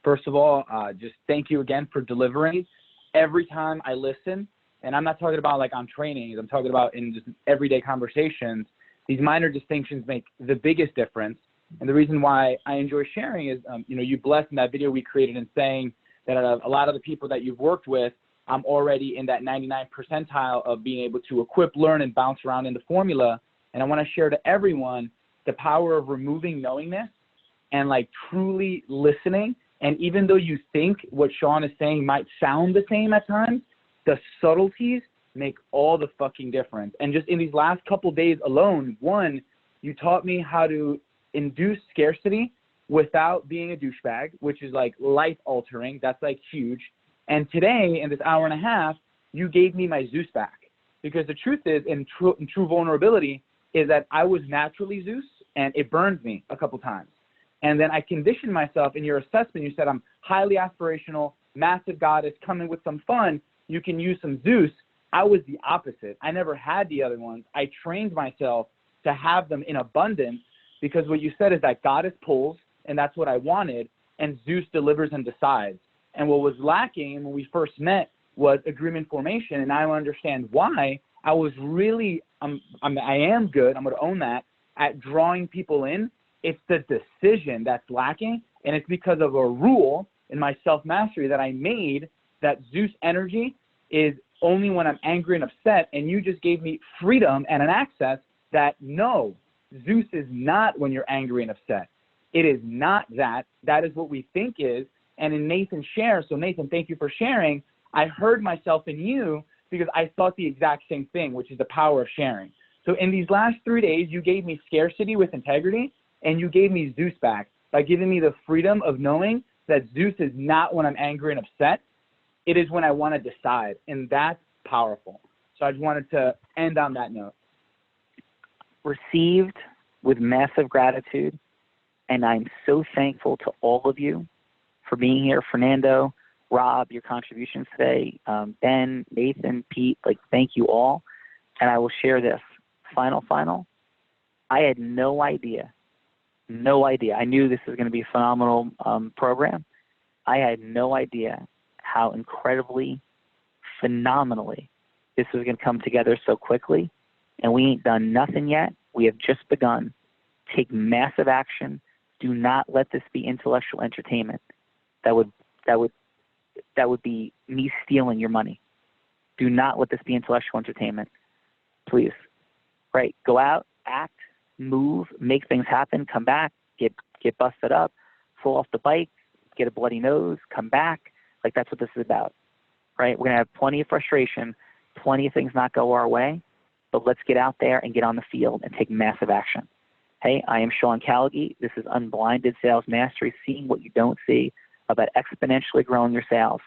First of all, just thank you again for delivering. Every time I listen, and I'm not talking about like on trainings, I'm talking about in just everyday conversations, these minor distinctions make the biggest difference. And the reason why I enjoy sharing is, you blessed in that video we created and saying that a lot of the people that you've worked with, I'm already in that 99 percentile of being able to equip, learn, and bounce around in the formula. And I want to share to everyone the power of removing knowingness and like truly listening. And even though you think what Sean is saying might sound the same at times, the subtleties make all the fucking difference. And just in these last couple days alone, 1, you taught me how to induce scarcity without being a douchebag, which is like life altering. That's like huge. And today, in this hour and a half, you gave me my Zeus back. Because the truth is, in true vulnerability, is that I was naturally Zeus, and it burned me a couple times. And then I conditioned myself in your assessment. You said I'm highly aspirational, massive goddess, coming with some fun. You can use some Zeus. I was the opposite. I never had the other ones. I trained myself to have them in abundance because what you said is that goddess pulls, and that's what I wanted, and Zeus delivers and decides. And what was lacking when we first met was agreement formation, and I understand why. I was really, I am good, I'm going to own that, at drawing people in. It's the decision that's lacking, and it's because of a rule in my self-mastery that I made that Zeus energy is only when I'm angry and upset, and you just gave me freedom and an access that no, Zeus is not when you're angry and upset. It is not that. That is what we think is. And in Nathan's share, so Nathan, thank you for sharing, I heard myself in you because I thought the exact same thing, which is the power of sharing. So in these last 3 days, you gave me scarcity with integrity, and you gave me Zeus back by giving me the freedom of knowing that Zeus is not when I'm angry and upset. It is when I want to decide, and that's powerful. So I just wanted to end on that note. Received with massive gratitude, and I'm so thankful to all of you for being here. Fernando, Rob, your contributions today, Ben, Nathan, Pete, thank you all. And I will share this. Final. I had no idea. I knew this was going to be a phenomenal program. I had no idea how incredibly, phenomenally this was going to come together so quickly. And we ain't done nothing yet. We have just begun. Take massive action. Do not let this be intellectual entertainment. That would be me stealing your money. Do not let this be intellectual entertainment. Please. Right. Go out, act, move, make things happen, come back, get busted up, fall off the bike, get a bloody nose, come back. That's what this is about. Right? We're going to have plenty of frustration, plenty of things not go our way, but let's get out there and get on the field and take massive action. Hey, I am Sean Callaghy. This is Unblinded Sales Mastery, seeing what you don't see, about exponentially growing your sales.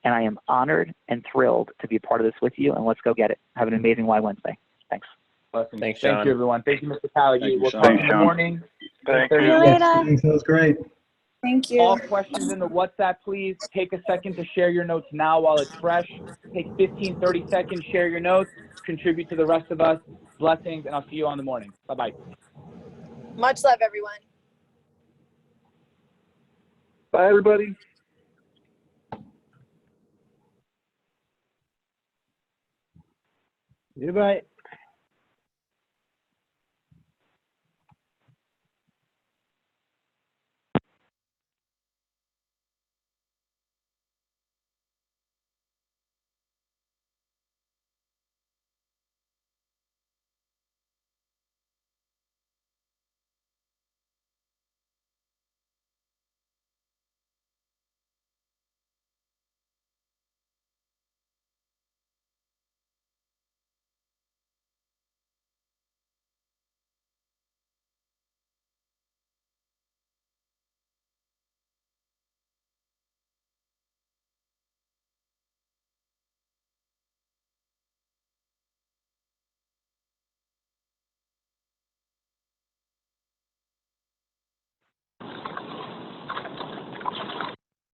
And I am honored and thrilled to be a part of this with you, and let's go get it. Have an amazing Y Wednesday. Thanks. Awesome. Thanks, Sean. Thank you, everyone. Thank you, Mr. Callaghy. We'll talk in the morning. Thank See you you. later. That was great. Thank you. All questions in the WhatsApp, please. Take a second to share your notes now while it's fresh. Take 15, 30 seconds, share your notes, contribute to the rest of us. Blessings, and I'll see you on the morning. Bye-bye. Much love, everyone. Bye, everybody. Goodbye.